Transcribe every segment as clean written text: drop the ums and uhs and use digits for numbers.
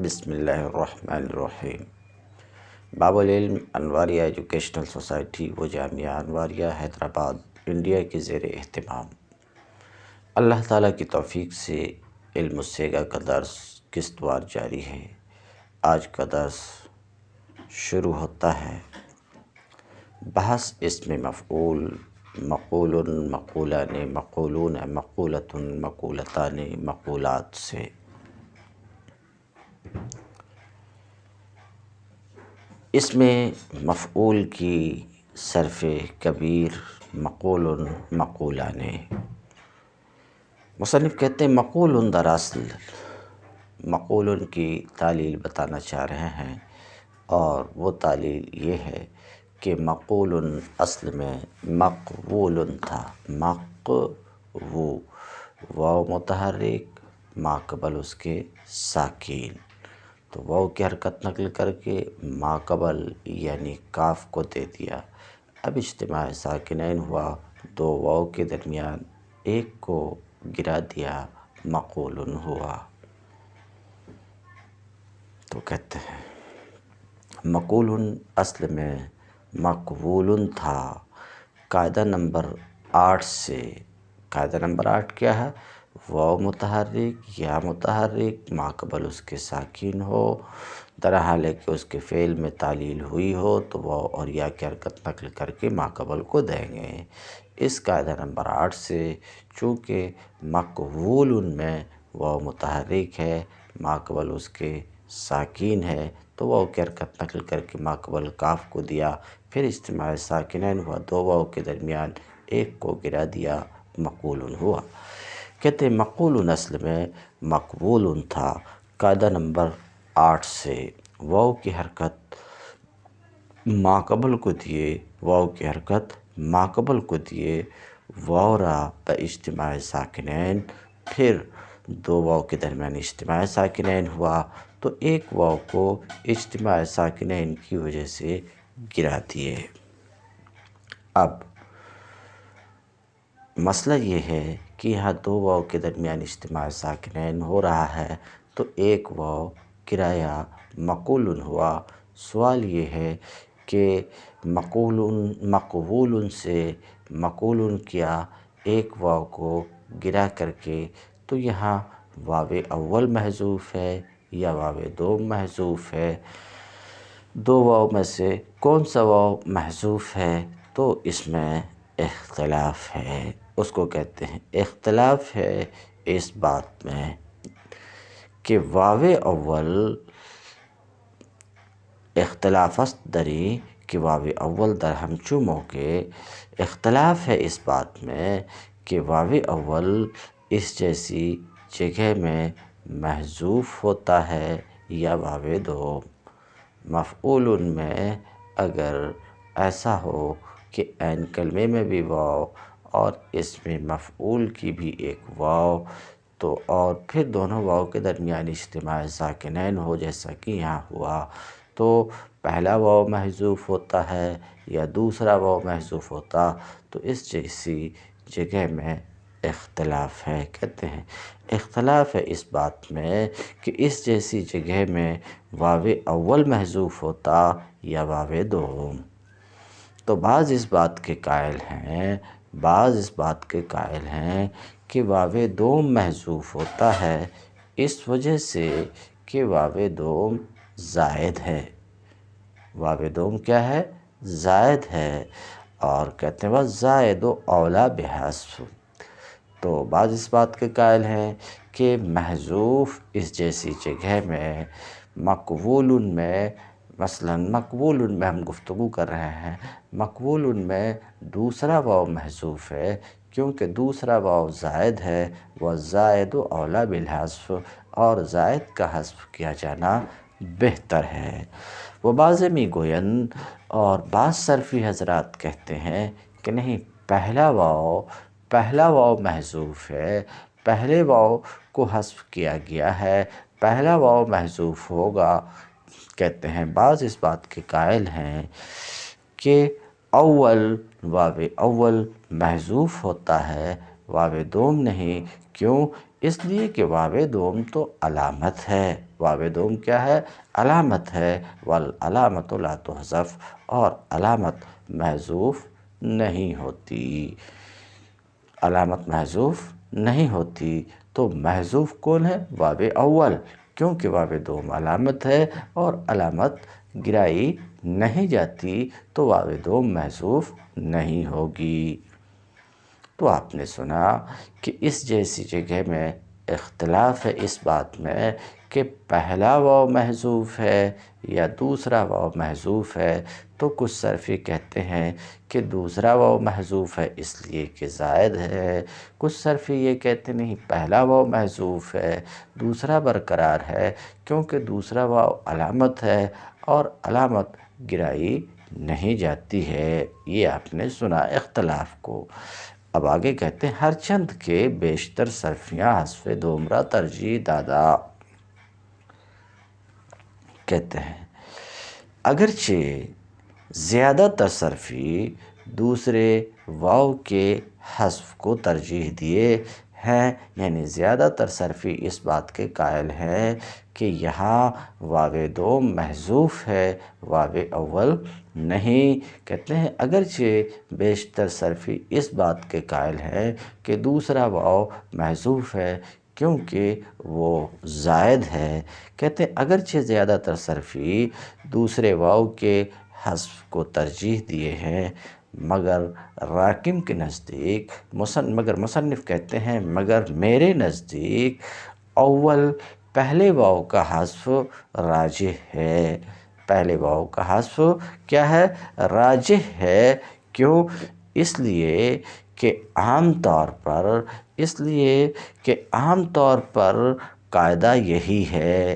بسم اللہ الرحمن الرحیم۔ باب العلم انواریہ ایجوکیشنل سوسائٹی و جامعہ انواریہ حیدرآباد انڈیا کے زیر اہتمام۔ اللہ تعالیٰ کی توفیق سے علم السیگا کا درس قسط وار جاری ہے۔ آج کا درس شروع ہوتا ہے بحث اسم مفعول مقول مقولان مقولون مقولۃ مقولتان مقولات سے۔ اس میں مفعول کی صرف کبیر مقول مقولان۔ مصنف کہتے ہیں مقول دراصل مقول کی تعلیل بتانا چاہ رہے ہیں، اور وہ تعلیل یہ ہے کہ مقول اصل میں مقبول تھا۔ واو متحرک ما قبل اس کے ساکین، تو واو کی حرکت نقل کر کے ما قبل یعنی کاف کو دے دیا۔ اب اجتماع ساکنین ہوا، دو واو کے درمیان ایک کو گرا دیا، مقول ہوا۔ تو کہتے ہیں مقول اصل میں مقبول تھا قاعدہ نمبر 8 سے۔ قاعدہ نمبر 8 کیا ہے؟ واو متحرک یا متحرک ما قبل اس کے ساکین ہو، در حال کہ اس کے فعل میں تعلیل ہوئی ہو تو واو اور یا کی حرکت نقل کر کے ما قبل کو دیں گے۔ اس قاعدہ نمبر 8 سے چونکہ مقبول میں واو متحرک ہے، ما قبل اس کے ساکین ہے، تو واو کی حرکت نقل کر کے ما قبل کاف کو دیا، پھر اجتماع ساکنین ہوا، دو واو کے درمیان ایک کو گرا دیا، مقول ہوا۔ کہتے ہیں مقول اصل میں مقبول تھا قاعدہ نمبر 8 سے۔ واو کی حرکت ما قبل کو دیے، واو کی حرکت ما قبل کو دیے، واو را با اجتماع ساکنین، پھر دو واو کے درمیان اجتماع ساکنین ہوا تو ایک واو کو اجتماع ساکنین کی وجہ سے گرا دیے۔ اب مسئلہ یہ ہے کہ یہاں دو واو کے درمیان اجتماع ساکنین ہو رہا ہے تو ایک واو گرایا، مقول ہوا۔ سوال یہ ہے کہ مقبول سے مقول کیا ایک واو کو گرا کر کے، تو یہاں واو اول محذوف ہے یا واو دوم محذوف ہے؟ دو واو میں سے کون سا واو محذوف ہے؟ تو اس میں اختلاف ہے، اس کو کہتے ہیں اختلاف ہے اس بات میں کہ واو اول اختلاف است دری کہ واو اول در ہمچو موقع، اختلاف ہے اس بات میں کہ واو اول اس جیسی جگہ میں محذوف ہوتا ہے یا واو دوم۔ مفعول میں اگر ایسا ہو کہ عین کلمے میں بھی واو اور اس میں مفعول کی بھی ایک واو، تو اور پھر دونوں واو کے درمیان اجتماع ساکنین ہو جیسا کہ یہاں ہوا، تو پہلا واو محذوف ہوتا ہے یا دوسرا واو محذوف ہوتا، تو اس جیسی جگہ میں اختلاف ہے۔ کہتے ہیں اختلاف ہے اس بات میں کہ اس جیسی جگہ میں واو اول محذوف ہوتا یا واو دوم۔ تو بعض اس بات کے قائل ہیں کہ واو دوم محذوف ہوتا ہے اس وجہ سے کہ واو دوم زائد ہے۔ واو دوم کیا ہے؟ زائد ہے، اور کہتے ہیں والزائد اولیٰ بحذف۔ تو بعض اس بات کے قائل ہیں کہ محذوف اس جیسی جگہ میں مقبول میں، مثلاً مقبول میں ہم گفتگو کر رہے ہیں، مقبول میں دوسرا واو محذوف ہے کیونکہ دوسرا واو زائد ہے، والزائد اولیٰ بالحذف، اور زائد کا حذف کیا جانا بہتر ہے۔ وہ بعض می گویند اور بعض صرفی حضرات کہتے ہیں کہ نہیں، پہلا واو محذوف ہے، پہلے واو کو حذف کیا گیا ہے، پہلا واو محذوف ہوگا۔ کہتے ہیں بعض اس بات کے قائل ہیں کہ واو اول محذوف ہوتا ہے، واو دوم نہیں۔ کیوں؟ اس لیے کہ واو دوم تو علامت ہے، واو دوم کیا ہے؟ علامت ہے، والعلامت لا تحذف، اور علامت محذوف نہیں ہوتی، علامت محذوف نہیں ہوتی۔ تو محذوف کون ہے؟ واو اول، کیونکہ واو دوم علامت ہے اور علامت گرائی نہیں جاتی، تو واو دوم محذوف نہیں ہوگی۔ تو آپ نے سنا کہ اس جیسی جگہ میں اختلاف ہے اس بات میں کہ پہلا واو محذوف ہے یا دوسرا واو محذوف ہے، تو کچھ صرفی کہتے ہیں کہ دوسرا واو محذوف ہے اس لیے کہ زائد ہے، کچھ صرفی یہ کہتے نہیں پہلا واو محذوف ہے، دوسرا برقرار ہے کیونکہ دوسرا واو علامت ہے اور علامت گرائی نہیں جاتی ہے۔ یہ آپ نے سنا اختلاف کو۔ اب آگے کہتے ہیں ہر چند کے بیشتر صرفیاں حذف دوم را ترجیح دادا، کہتے ہیں اگرچہ زیادہ تر صرفی دوسرے واو کے حذف کو ترجیح دیے ہیں، یعنی زیادہ تر صرفی اس بات کے قائل ہیں کہ یہاں واو دوم محذوف ہے، واو اول نہیں، کہتے ہیں اگرچہ بیشتر صرفی اس بات کے قائل ہیں کہ دوسرا واو محذوف ہے کیونکہ وہ زائد ہے، کہتے ہیں اگرچہ زیادہ تر صرفی دوسرے واو کے حذف کو ترجیح دیے ہیں، مگر راکم کے نزدیک مگر مصنف کہتے ہیں مگر میرے نزدیک اول پہلے واو کا حذف راجح ہے، پہلے واو کا حذف کیا ہے؟ راجح ہے۔ کیوں؟ اس لیے کہ عام طور پر قاعدہ یہی ہے،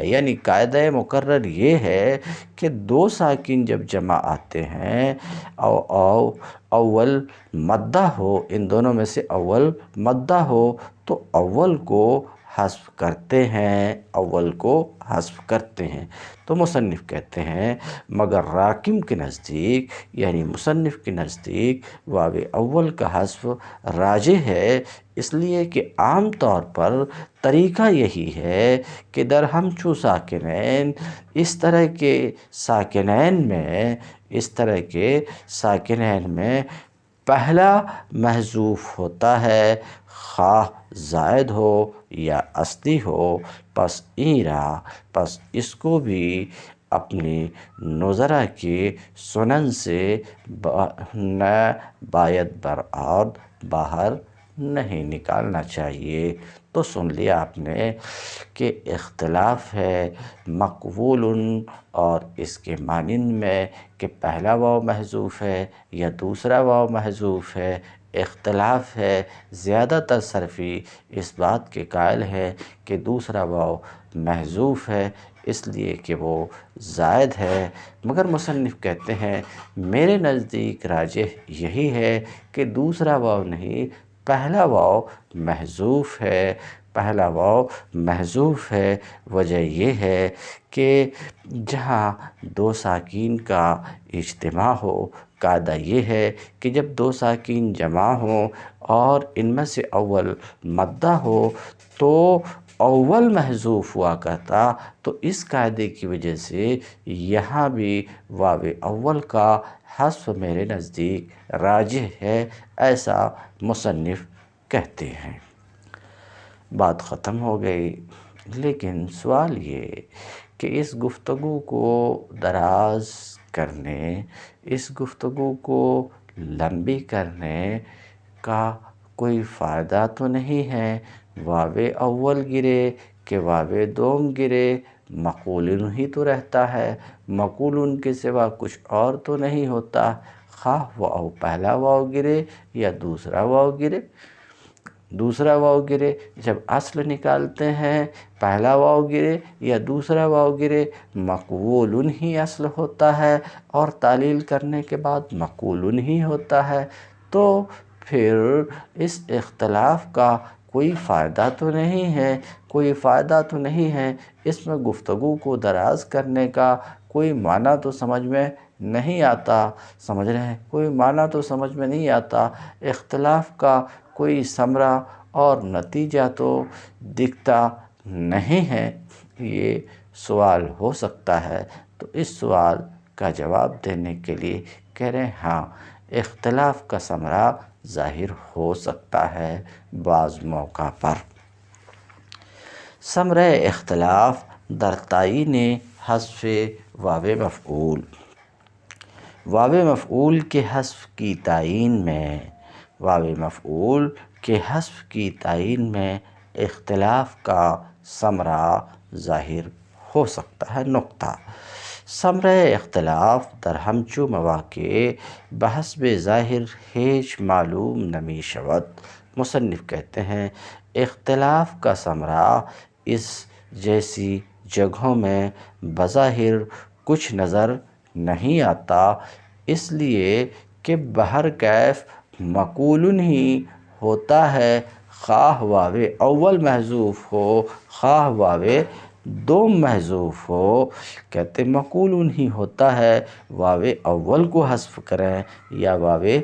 یعنی قاعدہ مقرر یہ ہے کہ دو ساکن جب جمع آتے ہیں اول مدہ ہو، ان دونوں میں سے اول مدہ ہو تو اول کو حذف کرتے ہیں، تو مصنف کہتے ہیں مگر راکم کے نزدیک یعنی مصنف کے نزدیک واو اول کا حذف راجح ہے، اس لیے کہ عام طور پر طریقہ یہی ہے کہ در ہمچو ساکنین اس طرح کے ساکنین میں پہلا محذوف ہوتا ہے، خواہ زائد ہو یا اصلی ہو، پس اس کو بھی اپنی نظرہ کی سنن سے باید برآد باہر نہیں نکالنا چاہیے۔ تو سن لیا آپ نے کہ اختلاف ہے مقبول اور اس کے مانند میں کہ پہلا واو محذوف ہے یا دوسرا واو محذوف ہے، اختلاف ہے زیادہ تر صرفی اس بات کے قائل ہے کہ دوسرا واو محذوف ہے اس لیے کہ وہ زائد ہے، مگر مصنف کہتے ہیں میرے نزدیک راجح یہی ہے کہ دوسرا واو نہیں پہلا واو محذوف ہے، وجہ یہ ہے کہ جہاں دو ساکین کا اجتماع ہو، قاعدہ یہ ہے کہ جب دو ساکین جمع ہوں اور ان میں سے اول مدہ ہو تو اول محذوف ہوا کرتا، تو اس قاعدے کی وجہ سے یہاں بھی واو اول کا حذف میرے نزدیک راجح ہے، ایسا مصنف کہتے ہیں۔ بات ختم ہو گئی، لیکن سوال یہ کہ اس گفتگو کو دراز کرنے، اس گفتگو کو لمبی کرنے کا کوئی فائدہ تو نہیں ہے، واو اول گرے کہ واو دوم گرے، مقولن ہی تو رہتا ہے، مقولن کے سوا کچھ اور تو نہیں ہوتا، خواہ واو پہلا واو گرے یا دوسرا واو گرے، جب اصل نکالتے ہیں پہلا واو گرے یا دوسرا واو گرے، مقولن ہی اصل ہوتا ہے اور تعلیل کرنے کے بعد مقولن ہی ہوتا ہے، تو پھر اس اختلاف کا کوئی فائدہ تو نہیں ہے، اس میں گفتگو کو دراز کرنے کا کوئی معنی تو سمجھ میں نہیں آتا، سمجھ رہے ہیں، کوئی معنی تو سمجھ میں نہیں آتا، اختلاف کا کوئی ثمرہ اور نتیجہ تو دکھتا نہیں ہے، یہ سوال ہو سکتا ہے۔ تو اس سوال کا جواب دینے کے لیے کہہ رہے ہیں ہاں، اختلاف کا ثمرہ ظاہر ہو سکتا ہے بعض موقع پر۔ ثمرہ اختلاف در تعین حذف واو مفعول۔ واو مفعول کے حذف کی تعین میں، واو مفعول کے حذف کی تعین میں اختلاف کا ثمرہ ظاہر ہو سکتا ہے۔ نقطہ ثمرہ اختلاف در ہمچو مواقع بحسب ظاہر ہیچ معلوم نمی شود۔ مصنف کہتے ہیں اختلاف کا ثمرہ اس جیسی جگہوں میں بظاہر کچھ نظر نہیں آتا، اس لیے کہ بہرکیف مقولن ہی ہوتا ہے، خواہ واو اول محذوف ہو خواہ واو دوم محذوف ہو۔ کہتے مقولن ہی ہوتا ہے، واو اول کو حذف کریں یا واو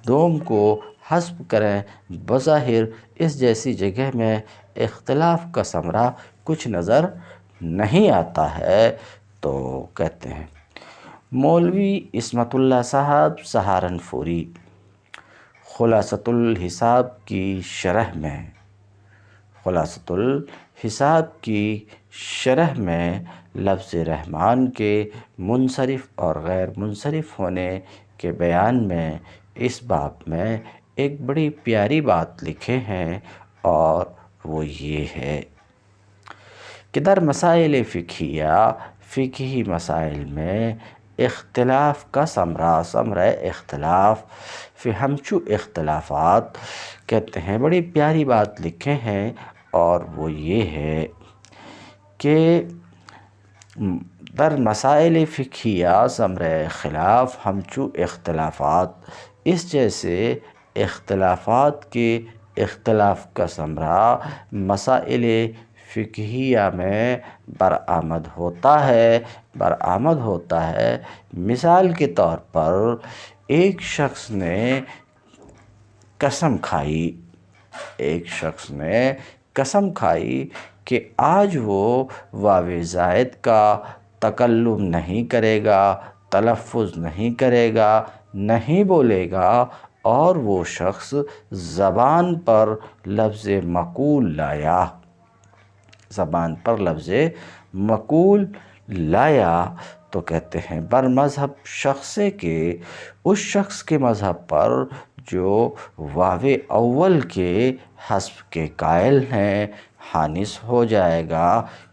دوم کو حذف کریں، بظاہر اس جیسی جگہ میں اختلاف کا ثمرہ کچھ نظر نہیں آتا ہے۔ تو کہتے ہیں مولوی عصمت اللہ صاحب سہارنپوری خلاصۃ الحساب کی شرح میں، خلاصۃ الحساب کی شرح میں لفظ رحمان کے منصرف اور غیر منصرف ہونے کے بیان میں اس باب میں ایک بڑی پیاری بات لکھے ہیں، اور وہ یہ ہے کہ در مسائل فقہیہ، فقہی مسائل میں اختلاف کا ثمرہ اختلاف فی ہمچو اختلافات، کہتے ہیں بڑی پیاری بات لکھے ہیں، اور وہ یہ ہے کہ در مسائل فقہیہ ثمرہ خلاف ہمچو اختلافات، اس جیسے اختلافات کے اختلاف کا ثمرہ مسائل فقہیہ میں برآمد ہوتا ہے۔ مثال کے طور پر ایک شخص نے قسم کھائی کہ آج وہ واو زائد کا تکلم نہیں کرے گا، تلفظ نہیں کرے گا، نہیں بولے گا، اور وہ شخص زبان پر لفظ مقول لایا، تو کہتے ہیں بر مذہب شخصے کے، اس شخص کے مذہب پر جو واو اول کے حذف کے قائل ہیں، حانث ہو جائے گا،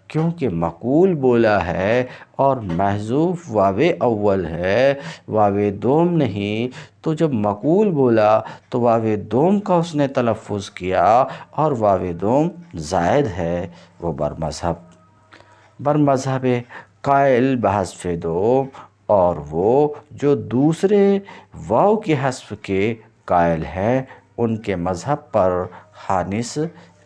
کیونکہ مقول بولا ہے اور محذوف واو اول ہے، واو دوم نہیں۔ تو جب مقول بولا تو واو دوم کا اس نے تلفظ کیا، اور واو دوم زائد ہے، وہ بر مذہب قائل بحذف دوم، اور وہ جو دوسرے واو کے حذف کے قائل ہیں ان کے مذہب پر حانث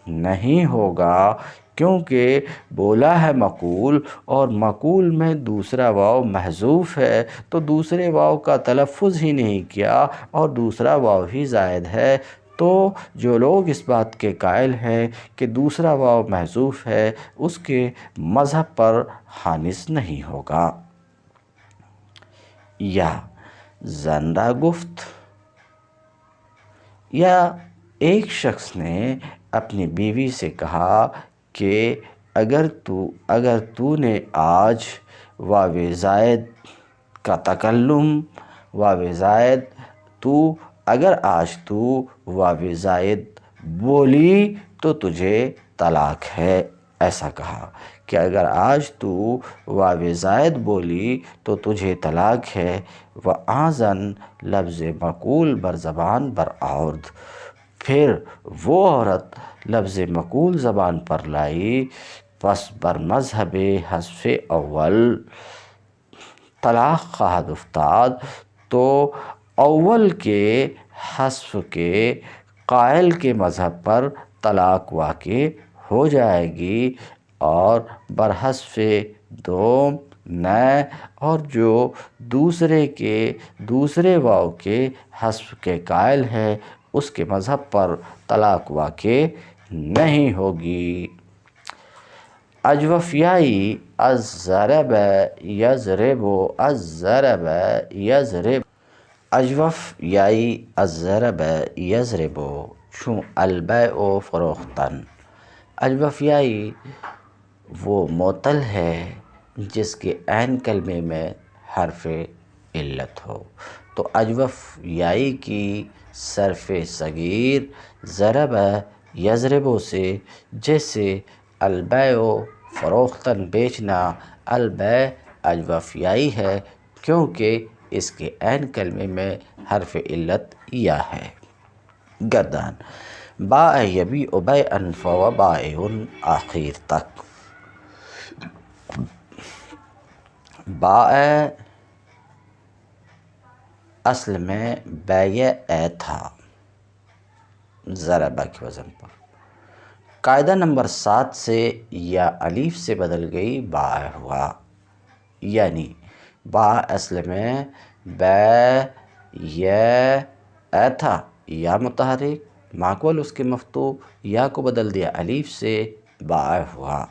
نہیں ہوگا، کیونکہ بولا ہے مقول، اور مقول میں دوسرا واو محذوف ہے، تو دوسرے واو کا تلفظ ہی نہیں کیا، اور دوسرا واو ہی زائد ہے، تو جو لوگ اس بات کے قائل ہیں کہ دوسرا واو محذوف ہے، اس کے مذہب پر حانث نہیں ہوگا۔ یا زندہ گفت، یا ایک شخص نے اپنی بیوی سے کہا کہ اگر تو نے آج واو زائد کا تکلم، اگر آج تو واو زائد بولی تو تجھے طلاق ہے، ایسا کہا کہ اگر آج تو واو زائد بولی تو تجھے طلاق ہے۔ وَأَذَن لفظ مقول بر زبان بر آورد، پھر وہ عورت لفظ مقول زبان پر لائی، پس بر مذہب حذف اول طلاق خواہد افتاد، تو اول کے حذف کے قائل کے مذہب پر طلاق واقع ہو جائے گی، اور بر حذف دوم نئے، اور جو دوسرے واو کے حذف کے قائل ہے اس کے مذہب پر طلاق واقع نہیں ہوگی۔ اجوف یائی الضرب یضرب الضرب یضرب اجوف یائی الضرب یضرب چون البیع فروختن۔ اجوف یائی وہ معطل ہے جس کے عین کلمے میں حرف علت ہو، تو اجوف یائی کی صرف صغیر ضرب یضرب سے، جیسے البیع فروختن بیچنا، البیع اجوف یائی ہے کیونکہ اس کے عین کلمے میں حرف علت یا ہے۔ گردان باع یبیع بیعا فہو بائع آخر تک۔ باع اصل میں بیع تھا ضربہ کے وزن پر، قاعدہ نمبر 7 سے یا الف سے بدل گئی باع ہوا، یعنی باع اصل میں بیع تھا یا متحرک، ماقبل اس کے مفتوح یا کو بدل دیا الف سے، باع ہوا۔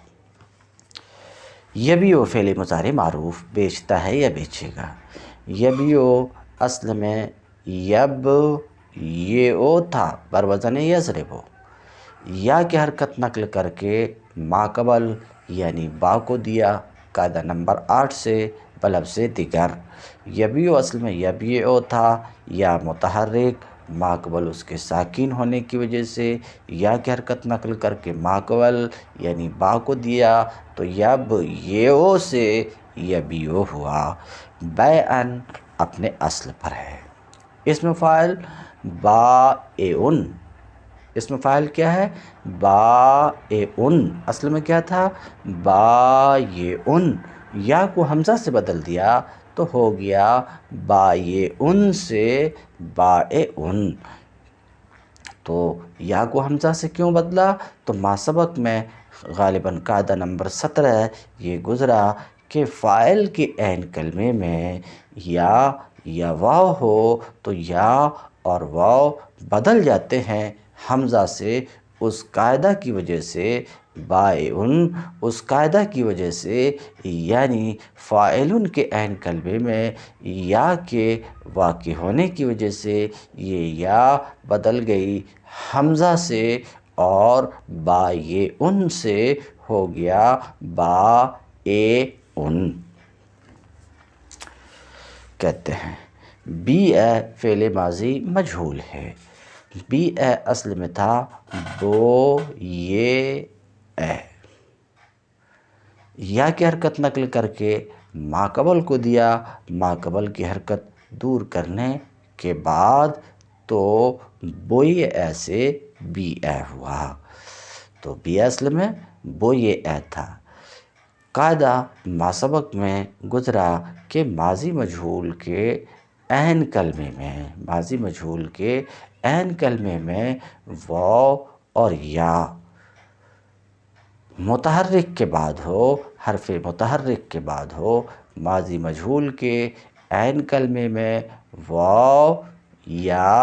یبیع فعل مضارع معروف، بیچتا ہے یا بیچے گا۔ یبیع اصل میں یبیع تھا بر وزن یضرب، یا کی حرکت نقل کر کے ماقبل یعنی با کو دیا، قاعدہ نمبر 8 سے بلفظ دیگر۔ یبیع اصل میں یبیع تھا یا متحرک، ماقبل اس کے ساکن ہونے کی وجہ سے یا کی حرکت نقل کر کے ماقبل یعنی با کو دیا، تو یبیع سے یبیع ہوا۔ بیعا اپنے اصل پر ہے۔ اسم فاعل بائع، اسم فاعل کیا ہے؟ بائع، اصل میں کیا تھا؟ بائع، یا کو حمزہ سے بدل دیا تو ہو گیا بائع سے بائع۔ تو یا کو حمزہ سے کیوں بدلا؟ تو ما سبق میں غالباً قاعدہ نمبر 17 یہ گزرا کہ فاعل کے عین کلمے میں یا واو ہو تو یا اور واو بدل جاتے ہیں حمزہ سے، اس قاعدہ کی وجہ سے بائع، اس قاعدہ کی وجہ سے، یعنی فاعل کے عین کلمے میں یا کے واقع ہونے کی وجہ سے یہ یا بدل گئی حمزہ سے اور بائع سے ہو گیا بائع۔ کہتے ہیں بیع فعل ماضی مجہول ہے، بیع اصل میں تھا بویع، یا کی حرکت نقل کر کے ماقبل کو دیا، ماقبل کی حرکت دور کرنے کے بعد تو بویع سے بیع ہوا، تو بیع اصل میں بویع تھا۔ قاعدہ ما سبق میں گزرا کہ ماضی مجہول کے عین کلمے میں، ماضی مجہول کے عین کلمے میں واو اور یا متحرک کے بعد ہو، حرف متحرک کے بعد ہو، ماضی مجہول کے عین کلمے میں واو یا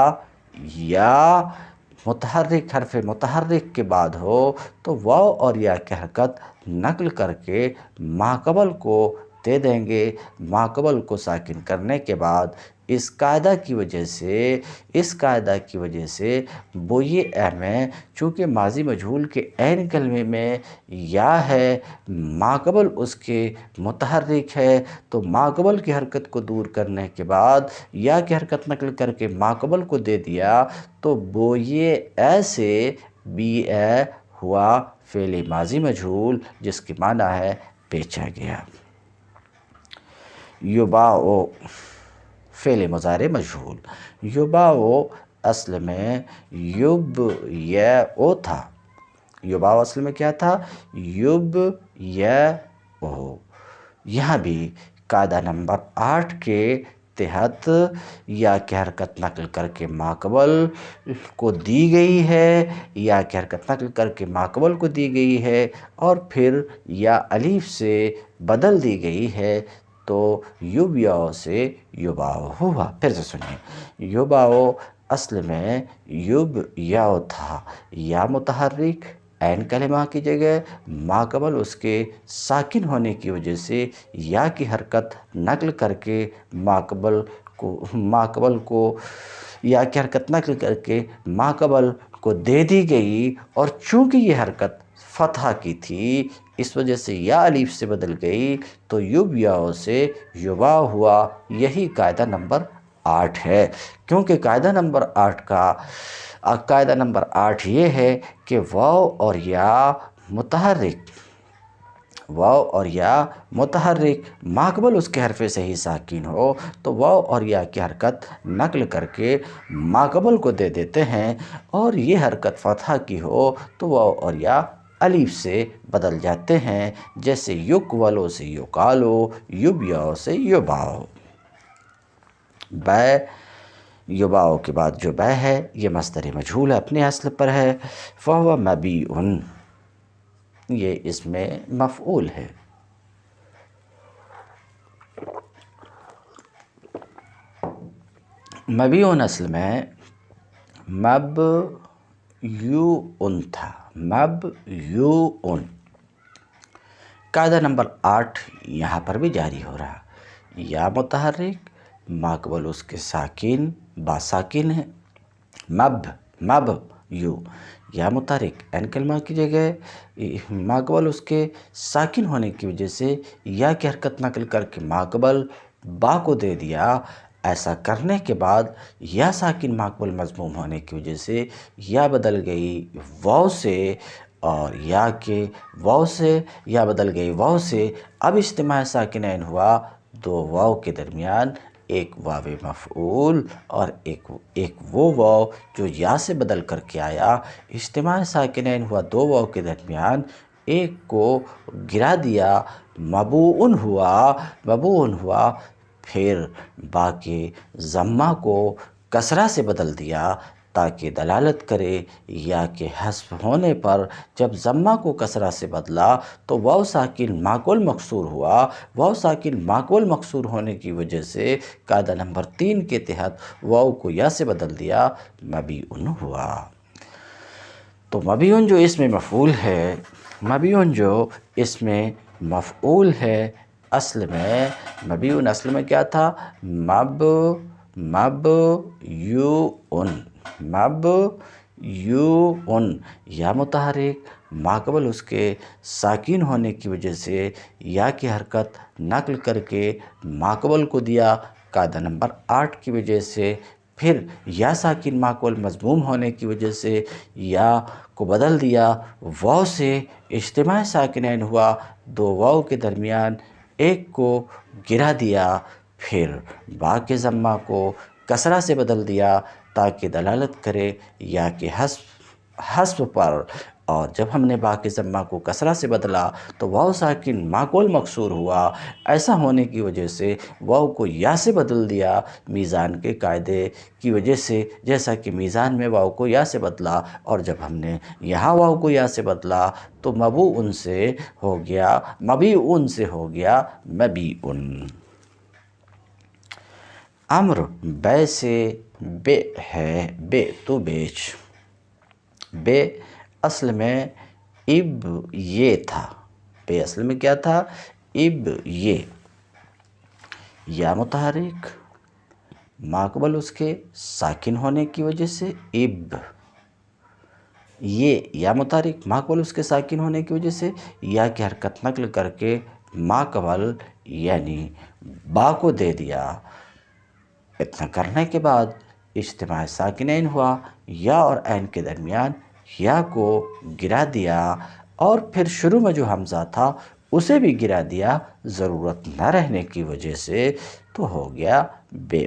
متحرک حرف متحرک کے بعد ہو تو واو اور یا کی حرکت نقل کر کے ماقبل کو دے دیں گے، ماقبل کو ساکن کرنے کے بعد اس قاعدہ کی وجہ سے بویع میں چونکہ ماضی مجہول کے عین کلمے میں یا ہے، ماقبل اس کے متحرک ہے، تو ماقبل کی حرکت کو دور کرنے کے بعد یا کی حرکت نقل کر کے ماقبل کو دے دیا تو بویع سے بیع ہوا، فعل ماضی مجہول جس کی معنی ہے بیچا گیا۔ یباع فعل مضارع مجہول، یباع اصل میں یبیع تھا، یباع اصل میں کیا تھا؟ یبیع۔ یہاں بھی قاعدہ نمبر 8 کے تحت یا کی حرکت نقل کر کے ماقبل کو دی گئی ہے، یا کی حرکت نقل کر کے ماقبل کو دی گئی ہے اور پھر یا الف سے بدل دی گئی ہے تو یبیع سے یباع ہوا۔ پھر سے سنیے، یباع اصل میں یب یاؤ تھا، یا متحرک عین کلمہ کی جگہ ما قبل اس کے ساکن ہونے کی وجہ سے یا کی حرکت نقل کر کے ما قبل کو یا کی حرکت نقل کر کے ما قبل کو دے دی گئی، اور چونکہ یہ حرکت فتحہ کی تھی اس وجہ سے یا الف سے بدل گئی تو یب یاؤ سے یبا ہوا۔ یہی قاعدہ نمبر 8 ہے، کیونکہ قاعدہ نمبر 8 یہ ہے کہ واو اور یا متحرک ما قبل اس کے حرف صحیح ساکن ہو تو واو اور یا کی حرکت نقل کر کے ما قبل کو دے دیتے ہیں، اور یہ حرکت فتحہ کی ہو تو واو اور یا الف سے بدل جاتے ہیں، جیسے یقولو سے یقالو، یب یاؤ سے یباؤ۔ بے یباؤ کے بعد جو بے ہے یہ مصدر مجہول ہے، اپنے اصل پر ہے، فہو مبیعن، یہ اس میں مفعول ہے۔ مبیعن اصل میں مبیوعن تھا، مبیوعن۔ قاعدہ نمبر 8 یہاں پر بھی جاری ہو رہا، یا متحرک ما قبل اس کے ساکن با ساکن ہے، مب یو، یا متحرک عین کلمہ کی جگہ ما قبل اس کے ساکن ہونے کی وجہ سے یا کی حرکت نقل کر کے ما قبل با کو دے دیا۔ ایسا کرنے کے بعد یا ساکن ما قبل مضموم ہونے کی وجہ سے یا بدل گئی واو سے، اور یا بدل گئی واو سے، اب اجتماع ساکنین ہوا دو واو کے درمیان، ایک واو مفعول اور ایک وہ واو جو یا سے بدل کر کے آیا، اجتماع ساکنین ہوا دو واو کے درمیان، ایک کو گرا دیا، مبوعن ہوا، پھر با کے ضمہ کو کسرہ سے بدل دیا تاکہ دلالت کرے یا کے حذف ہونے پر۔ جب ضمہ کو کسرہ سے بدلا تو واو ساکن ما قبل مکسور ہوا، واو ساکن ما قبل مکسور ہونے کی وجہ سے قاعدہ نمبر 3 کے تحت واو کو یا سے بدل دیا، مبیعن ہوا۔ تو مبیعن جو اس میں مفعول ہے، اصل میں مبیعن اصل میں کیا تھا؟ مبیوعن، یا متحرک ما قبل اس کے ساکن ہونے کی وجہ سے یا کی حرکت نقل کر کے ما قبل کو دیا قاعدہ نمبر 8 کی وجہ سے، پھر یا ساکن ما قبل مضموم ہونے کی وجہ سے یا کو بدل دیا واو سے، اجتماع ساکنین ہوا دو واو کے درمیان، ایک کو گرا دیا، پھر با کے ضمہ کو کسرہ سے بدل دیا تاکہ دلالت کرے یا کے حذف پر، اور جب ہم نے با کے ضمہ کو کسرہ سے بدلا تو واو ساکن ما قبل مکسور ہوا، ایسا ہونے کی وجہ سے واو کو یا سے بدل دیا میزان کے قاعدے کی وجہ سے، جیسا کہ میزان میں واو کو یا سے بدلا، اور جب ہم نے یہاں واو کو یا سے بدلا تو مبیعن سے ہو گیا مبیعن۔ امر بے سے بے ہے، بے تو بیچ، بے اصل میں اب یہ تھا، بے اصل میں کیا تھا؟ اب یہ، یا متحرک ما قبل اس کے ساکن ہونے کی وجہ سے اب، یہ یا متحرک ما قبل اس کے ساکن ہونے کی وجہ سے یا کی حرکت نقل کر کے ما قبل یعنی با کو دے دیا، اتنا کرنے کے بعد اجتماع ساکنین ہوا یا اور عین کے درمیان، یا کو گرا دیا، اور پھر شروع میں جو حمزہ تھا اسے بھی گرا دیا ضرورت نہ رہنے کی وجہ سے، تو ہو گیا بے۔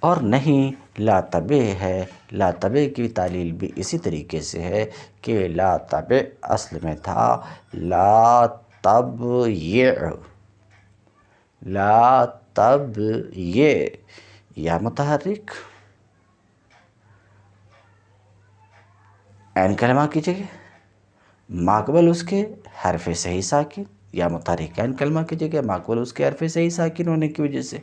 اور نہیں لا تبع ہے، لا تبع کی تعلیل بھی اسی طریقے سے ہے کہ لا تبع اصل میں تھا لا تبع، یا متحرک عین کلمہ کی جگہ ما قبل اس کے حرف صحیح ساکن یا متحرکین کلمہ کی جگہ ماقبل اس کے حرف صحیح ساکن ہونے کی وجہ سے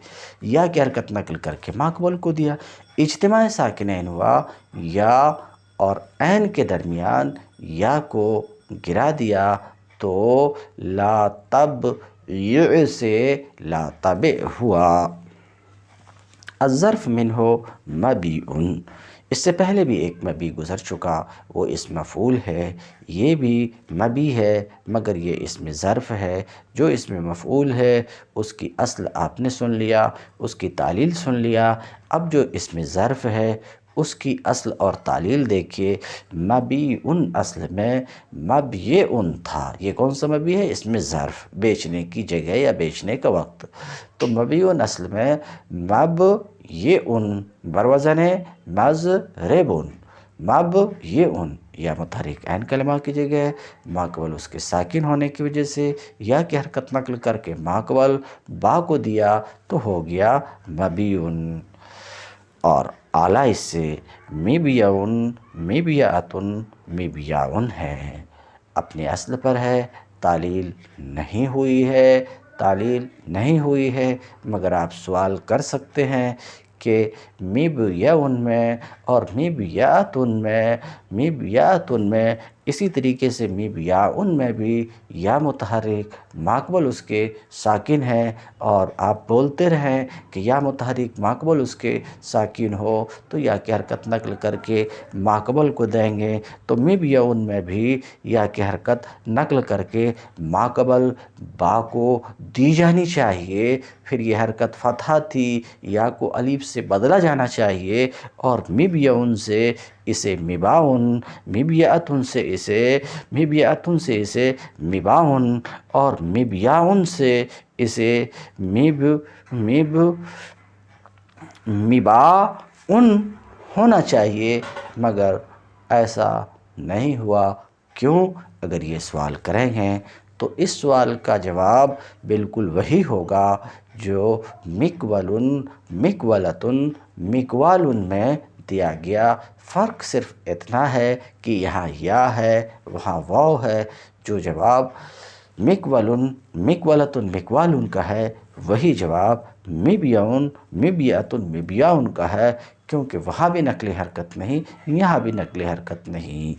یا کی حرکت نقل کر کے ماقبل کو دیا۔ اجتماع ساکنین ہوا، یا اور عین کے درمیان یا کو گرا دیا تو لا تب سے لا تبع ہوا۔ الظرف منہ مبیعن، اس سے پہلے بھی ایک مبی گزر چکا، وہ اسم مفعول ہے، یہ بھی مبی ہے مگر یہ اسم ظرف ہے۔ جو اسم مفعول ہے اس کی اصل آپ نے سن لیا، اس کی تعلیل سن لیا۔ اب جو اسم ظرف ہے اس کی اصل اور تعلیل دیکھیے۔ مبیعن اصل میں مبیعن تھا، یہ کون سا مبی ہے؟ اسم ظرف، بیچنے کی جگہ یا بیچنے کا وقت۔ تو مبیعن اصل میں مبیعن بروزن ہے مضربن، مبیعن یا متحرک عین کلمہ کی جگہ ماقبل اس کے ساکن ہونے کی وجہ سے یا کی حرکت نقل کر کے ماقبل با کو دیا تو ہو گیا مبیعن۔ اور اعلیٰ اس سے مبیعن، مبیعتن، مبیعن ہے، اپنے اصل پر ہے، تعلیل نہیں ہوئی ہے، تعلیل نہیں ہوئی ہے، مگر آپ سوال کر سکتے ہیں کہ مبیعن میں اور مبیعتن میں اسی طریقے سے مبیعن میں بھی یا متحرک ماقبل اس کے ساکن ہے، اور آپ بولتے رہیں کہ یا متحرک ماقبل اس کے ساکن ہو تو یا کی حرکت نقل کر کے ماقبل کو دیں گے، تو مبیعن میں بھی یا کی حرکت نقل کر کے ماقبل با کو دی جانی چاہیے، پھر یہ حرکت فتحہ تھی، یا کو الف سے بدلا جانا چاہیے، اور مبیعن سے اسے مباعن، مبیعتن سے اسے مباعن، اور مبیعن سے اسے مباعن ہونا چاہیے، مگر ایسا نہیں ہوا۔ کیوں؟ اگر یہ سوال کریں گے تو اس سوال کا جواب بالکل وہی ہوگا جو مقولن، مقولتن، مقوالن میں دیا گیا۔ فرق صرف اتنا ہے کہ یہاں یا ہے وہاں واو ہے۔ جو جواب مقولن، مقولتن، مقوالن کا ہے وہی جواب مبیعن، مبیعتن، مبیعن کا ہے، کیونکہ وہاں بھی نقل حرکت نہیں، یہاں بھی نقل حرکت نہیں۔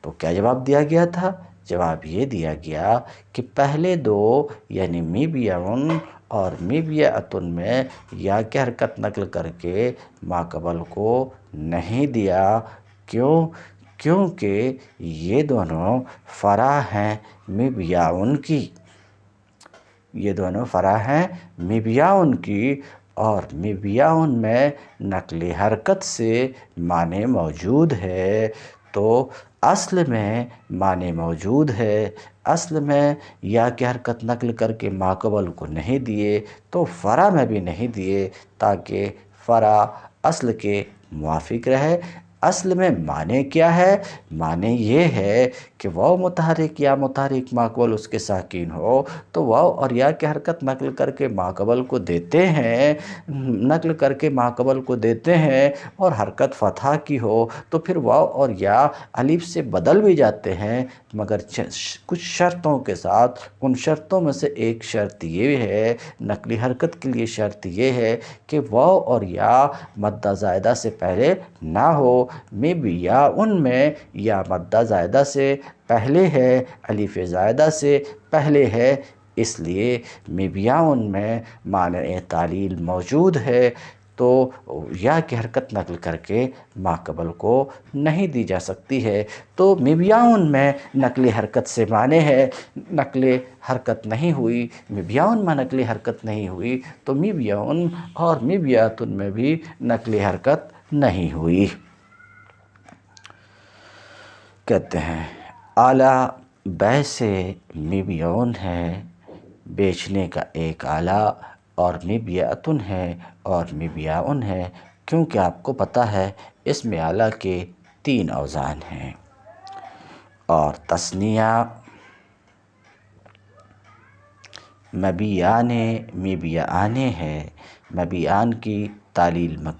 تو کیا جواب دیا گیا تھا؟ جواب یہ دیا گیا کہ پہلے دو یعنی مبیعن اور مبیعتن میں یا کی حرکت نقل کر کے ماقبل کو نہیں دیا۔ کیوں؟ کیونکہ یہ دونوں فرع ہیں مبیعن کی، یہ دونوں فرع ہیں مبیعن کی، اور مبیعن میں نقل حرکت سے معنی موجود ہے، تو اصل میں معنی موجود ہے، اصل میں یا کی حرکت نقل کر کے ماقبل کو نہیں دیے تو فرع میں بھی نہیں دیے، تاکہ فرع اصل کے موافق رہے۔ اصل میں معنی کیا ہے؟ معنی یہ ہے کہ واو متحرک یا متحرک ماقبل اس کے ساکن ہو تو واو اور یا کی حرکت نقل کر کے ماقبل کو دیتے ہیں، نقل کر کے ماقبل کو دیتے ہیں، اور حرکت فتحہ کی ہو تو پھر واو اور یا الف سے بدل بھی جاتے ہیں، مگر کچھ شرطوں کے ساتھ۔ ان شرطوں میں سے ایک شرط یہ ہے، نقلی حرکت کے لیے شرط یہ ہے کہ واو اور یا مدہ زائدہ سے پہلے نہ ہو۔ مبیعن میں یا مدہ زائدہ سے پہلے ہے، الف زائدہ سے پہلے ہے، اس لیے مبیعن میں مانع تعلیل موجود ہے، تو یا کی حرکت نقل کر کے ماقبل کو نہیں دی جا سکتی ہے۔ تو مبیعن میں نقل حرکت سے معنی ہے، نقل حرکت نہیں ہوئی، مبیعن میں نقل حرکت نہیں ہوئی، تو مبیعن اور مبیعتن میں بھی نقل حرکت نہیں ہوئی۔ کہتے ہیں اعلیٰ بیع سے مبیعن ہے، بیچنے کا ایک اعلیٰ، اور مبیعتن ہے اور مبیعن ہے، کیونکہ آپ کو پتہ ہے اسم اعلیٰ کے 3 اوزان ہیں، اور تثنیہ مبیعان، مبیعان ہے۔ مبیعان کی تعلیل میں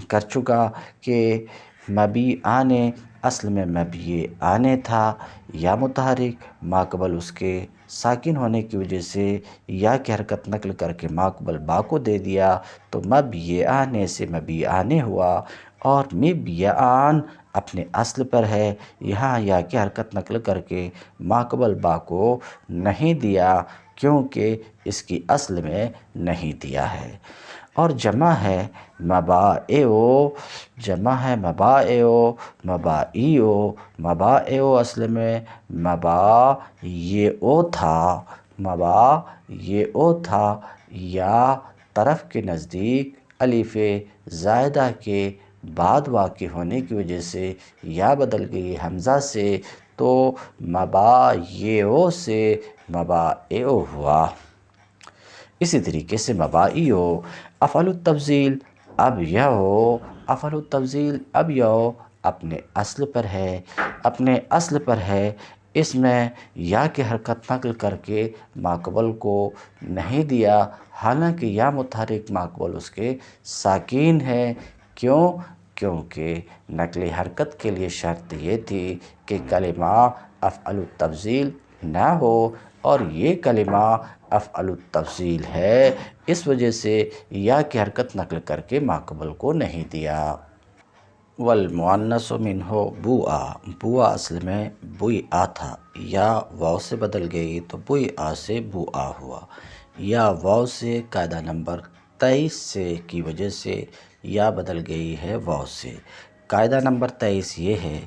کر چکا کہ مبی آنے اصل میں مبی آنے تھا، یا متحرک ماقبل اس کے ساکن ہونے کی وجہ سے یا کی حرکت نقل کر کے ماقبل با کو دے دیا تو مبی آنے سے مبی آنے ہوا، اور مبی آن اپنے اصل پر ہے، یہاں یا کی حرکت نقل کر کے ماقبل با کو نہیں دیا کیونکہ اس کی اصل میں نہیں دیا ہے۔ اور جمع ہے مبائعو، جمع ہے مبائعو، مبائیو، مبائعو اصل میں مبایعو تھا، مبایعو تھا، یا طرف کے نزدیک الف زائدہ کے بعد واقع ہونے کی وجہ سے یا بدل گئی حمزہ سے تو مبایعو سے مبائعو ہوا۔ اسی طریقے سے مبائیو، افعل التفضیل ابیعو، افعل التفضیل ابیعو اپنے اصل پر ہے، اپنے اصل پر ہے، اس میں یا کی حرکت نقل کر کے ماقبل کو نہیں دیا، حالانکہ یا متحرک ماقبل اس کے ساکین ہے۔ کیوں؟ کیونکہ نقل حرکت کے لیے شرط یہ تھی کہ کلمہ افعل التفضیل نہ ہو، اور یہ کلمہ افعل التفضیل ہے، اس وجہ سے یا کی حرکت نقل کر کے ماقبل کو نہیں دیا۔ والمؤنث منہ بوآ، بوآ اصل میں بویآ تھا، یا واو سے بدل گئی تو بویآ سے بوآ ہوا، یا واو سے قاعدہ نمبر 23 سے کی وجہ سے یا بدل گئی ہے واو سے۔ قاعدہ نمبر 23 یہ ہے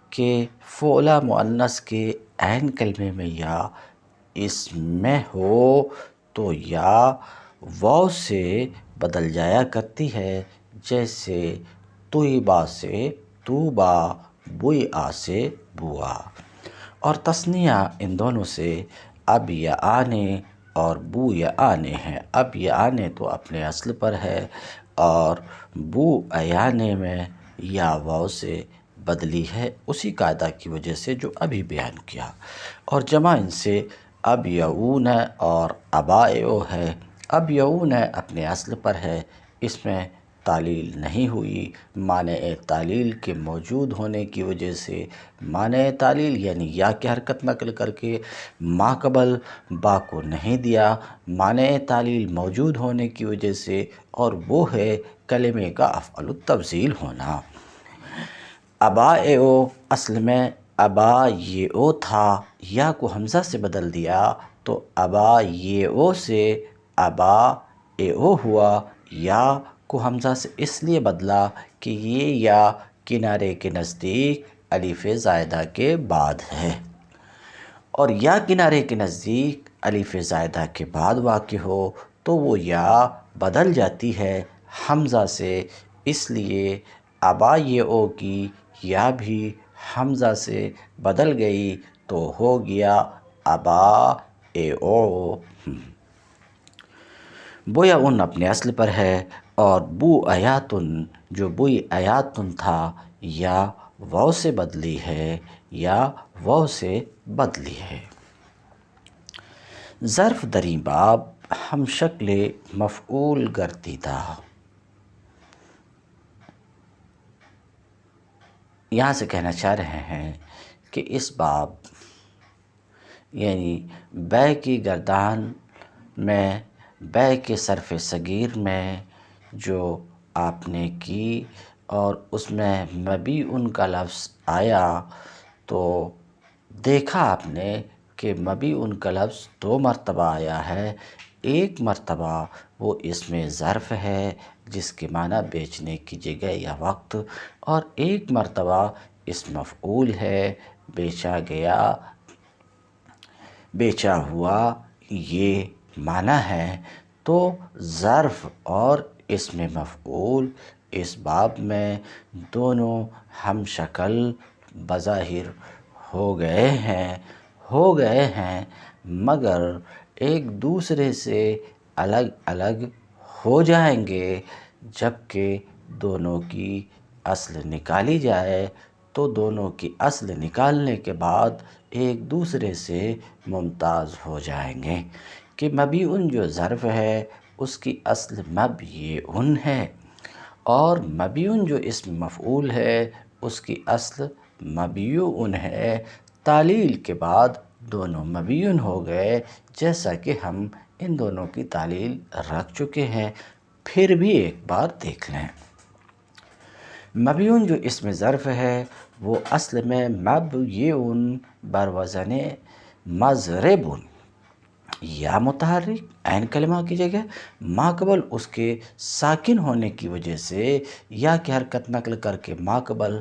کہ فعلہ مؤنث کے عین کلمے میں یا اس میں ہو تو یا واو سے بدل جایا کرتی ہے، جیسے طیبہ سے طوبیٰ، بویآ سے بوآ۔ اور تثنیہ ان دونوں سے ابیعانے اور بویعانے ہیں۔ ابیعانے تو اپنے اصل پر ہے، اور بویعانے میں یا واو سے بدلی ہے، اسی قاعدہ کی وجہ سے جو ابھی بیان کیا۔ اور جمع ان سے ابیعون اور ابائعو ہے۔ ابیعون اپنے اصل پر ہے، اس میں تعلیل نہیں ہوئی، مانع تعلیل کے موجود ہونے کی وجہ سے، مانع تعلیل یعنی یا کی حرکت نقل کر کے ماقبل با کو نہیں دیا، مانع تعلیل موجود ہونے کی وجہ سے، اور وہ ہے کلمے کا افعل التفضیل ہونا۔ ابائعو اصل میں ابایعو تھا، یا کو حمزہ سے بدل دیا تو ابایعو سے ابائعو ہوا، یا کو حمزہ سے اس لیے بدلا کہ یہ یا کنارے کے نزدیک الف زائدہ کے بعد ہے، اور یا کنارے کے نزدیک الف زائدہ کے بعد واقع ہو تو وہ یا بدل جاتی ہے حمزہ سے، اس لیے ابایعو کی یا بھی حمزہ سے بدل گئی تو ہو گیا ابائعو۔ بویعن اپنے اصل پر ہے، اور بویعاتن جو بویعاتن تھا یا واو سے بدلی ہے، یا واو سے بدلی ہے۔ ظرف دریں باب ہم شکل مفعول گردیدہ، یہاں سے کہنا چاہ رہے ہیں کہ اس باب یعنی بے کی گردان میں، بے کے صرف صغیر میں جو آپ نے کی اور اس میں مبیعن کا لفظ آیا تو دیکھا آپ نے کہ مبیعن کا لفظ 2 مرتبہ آیا ہے۔ ایک مرتبہ وہ اس میں ظرف ہے جس کے معنی بیچنے کی جگہ یا وقت، اور ایک مرتبہ اس مفعول ہے، بیچا گیا، بیچا ہوا، یہ معنی ہے۔ تو ظرف اور اس میں مفعول اس باب میں دونوں ہم شکل بظاہر ہو گئے ہیں، مگر ایک دوسرے سے الگ الگ ہو جائیں گے، جبکہ دونوں کی اصل نکالی جائے تو دونوں کی اصل نکالنے کے بعد ایک دوسرے سے ممتاز ہو جائیں گے کہ مبیعن جو ظرف ہے اس کی اصل مبیعن ہے، اور مبیعن جو اسم مفعول ہے اس کی اصل مبیون ہے، تعلیل کے بعد دونوں مبیون ہو گئے، جیسا کہ ہم ان دونوں کی تعلیل رکھ چکے ہیں۔ پھر بھی ایک بار دیکھ لیں۔ مبیون جو اسم ظرف ہے وہ اصل میں مبیون بروزن مضربن، یا متحرک عین کلمہ کی جگہ ماقبل اس کے ساکن ہونے کی وجہ سے یا کی حرکت نقل کر کے ماقبل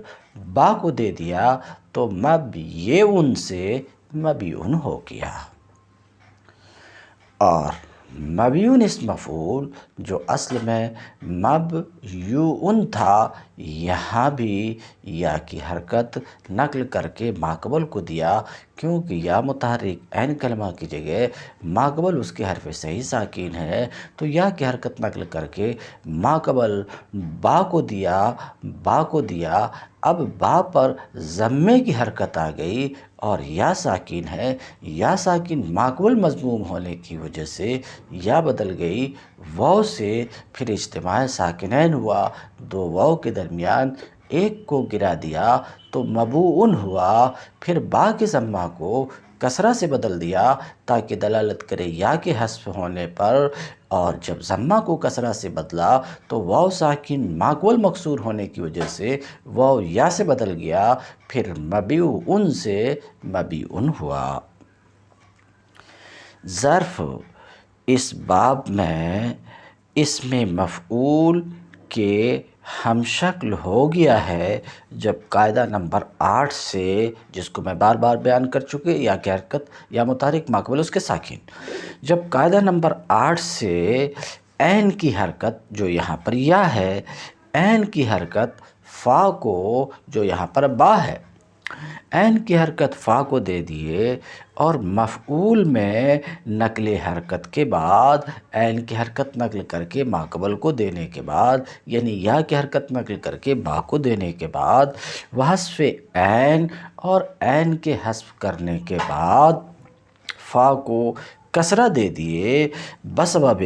با کو دے دیا تو مبیون سے مبیون ہو گیا۔ اور مبیون اسم مفعول جو اصل میں مبیون تھا، یہاں بھی یا کی حرکت نقل کر کے ماقبل کو دیا، کیونکہ یا متحرک عین کلمہ کی جگہ ماقبل اس کے حرف صحیح ساکن ہے، تو یا کی حرکت نقل کر کے ماقبل با کو دیا۔ اب با پر ضمے کی حرکت آ گئی اور یا ساکن ہے، یا ساکن ماقبل مضموم ہونے کی وجہ سے یا بدل گئی واو سے، پھر اجتماع ساکنین ہوا، دو واو کے درمیان ایک کو گرا دیا تو مبوون ہوا، پھر با کے ضمہ کو کسرہ سے بدل دیا تاکہ دلالت کرے یا کے حذف ہونے پر، اور جب ضمہ کو کسرہ سے بدلا تو واو ساکن ماقبل مکسور ہونے کی وجہ سے واو یا سے بدل گیا، پھر مبیون سے مبیون ہوا۔ ظرف اس باب میں اسم مفعول کے ہم شکل ہو گیا ہے جب قاعدہ نمبر 8 سے، جس کو میں بار بار بیان کر چکے، یا کی حرکت یا متحرک ماقبل اس کے ساکن، جب قاعدہ نمبر 8 سے عین کی حرکت جو یہاں پر یا ہے، عین کی حرکت فا کو جو یہاں پر با ہے، عین کی حرکت فا کو دے دیے، اور مفعول میں نقل حرکت کے بعد عین کی حرکت نقل کر کے ماقبل کو دینے کے بعد، یعنی یا کی حرکت نقل کر کے با کو دینے کے بعد، وحذف عین اور عین کے حذف کرنے کے بعد فا کو کسرہ دے دیے بسبب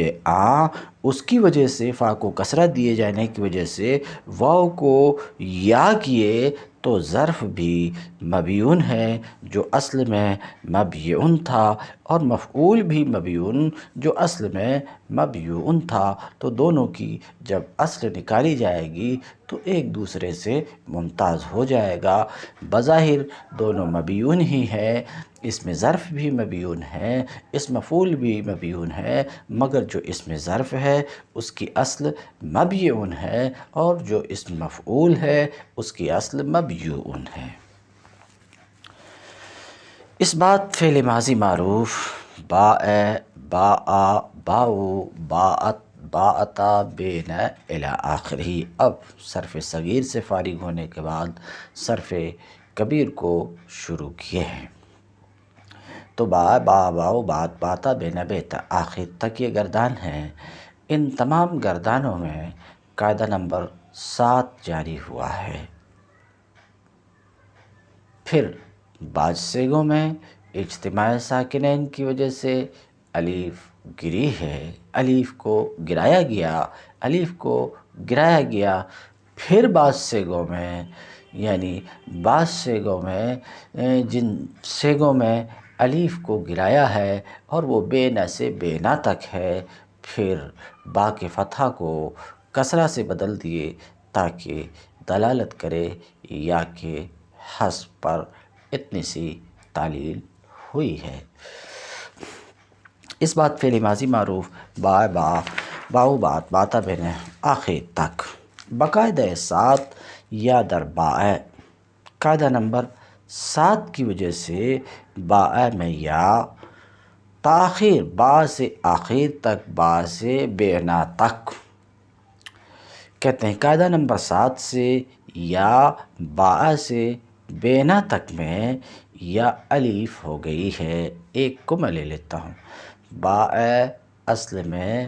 اس کی وجہ سے، فا کو کسرہ دیے جانے کی وجہ سے واو کو یا کیے، تو ظرف بھی مبیون ہے جو اصل میں مبیون تھا، اور مفعول بھی مبیون جو اصل میں مبیون تھا، تو دونوں کی جب اصل نکالی جائے گی تو ایک دوسرے سے ممتاز ہو جائے گا۔ بظاہر دونوں مبیون ہی ہیں، اسم ظرف بھی مبیون ہے، اسم مفعول بھی مبیون ہے، مگر جو اسم ظرف ہے اس کی اصل مبیون ہے، اور جو اسم مفعول ہے اس کی اصل مبیون ہے۔ اس بات فعل ماضی معروف باء، باء، باؤ، باءت، باءتا، بین الی آخرہ، اب صرف صغیر سے فارغ ہونے کے بعد صرف کبیر کو شروع کیے ہیں۔ تو باء، باء، باؤ، باءت، باءتا، بین، بیتا، آخر تک یہ گردان ہیں۔ ان تمام گردانوں میں قاعدہ نمبر 7 جاری ہوا ہے۔ پھر بعض صیغوں میں اجتماع ساکنین کی وجہ سے الف گری ہے، الف کو گرایا گیا، پھر بعض صیغوں میں، یعنی بعض صیغوں میں، جن صیغوں میں الف کو گرایا ہے اور وہ بینا سے بینا تک ہے، پھر با کے فتحہ کو کسرہ سے بدل دیے تاکہ دلالت کرے یا کے حذف پر، اتنی سی تعلیل ہوئی ہے۔ اس بات فعل ماضی معروف باء، باء، باؤ، باءت، باءتا، بین آخر تک باقاعدہ 7 یا در باء، قاعدہ نمبر 7 کی وجہ سے باء میں یا تاخیر، با سے آخر تک، با سے بینا تک، کہتے ہیں قاعدہ نمبر 7 سے یا باء سے بینا تک میں یا الف ہو گئی ہے۔ ایک کو میں لے لیتا ہوں۔ باء اصل میں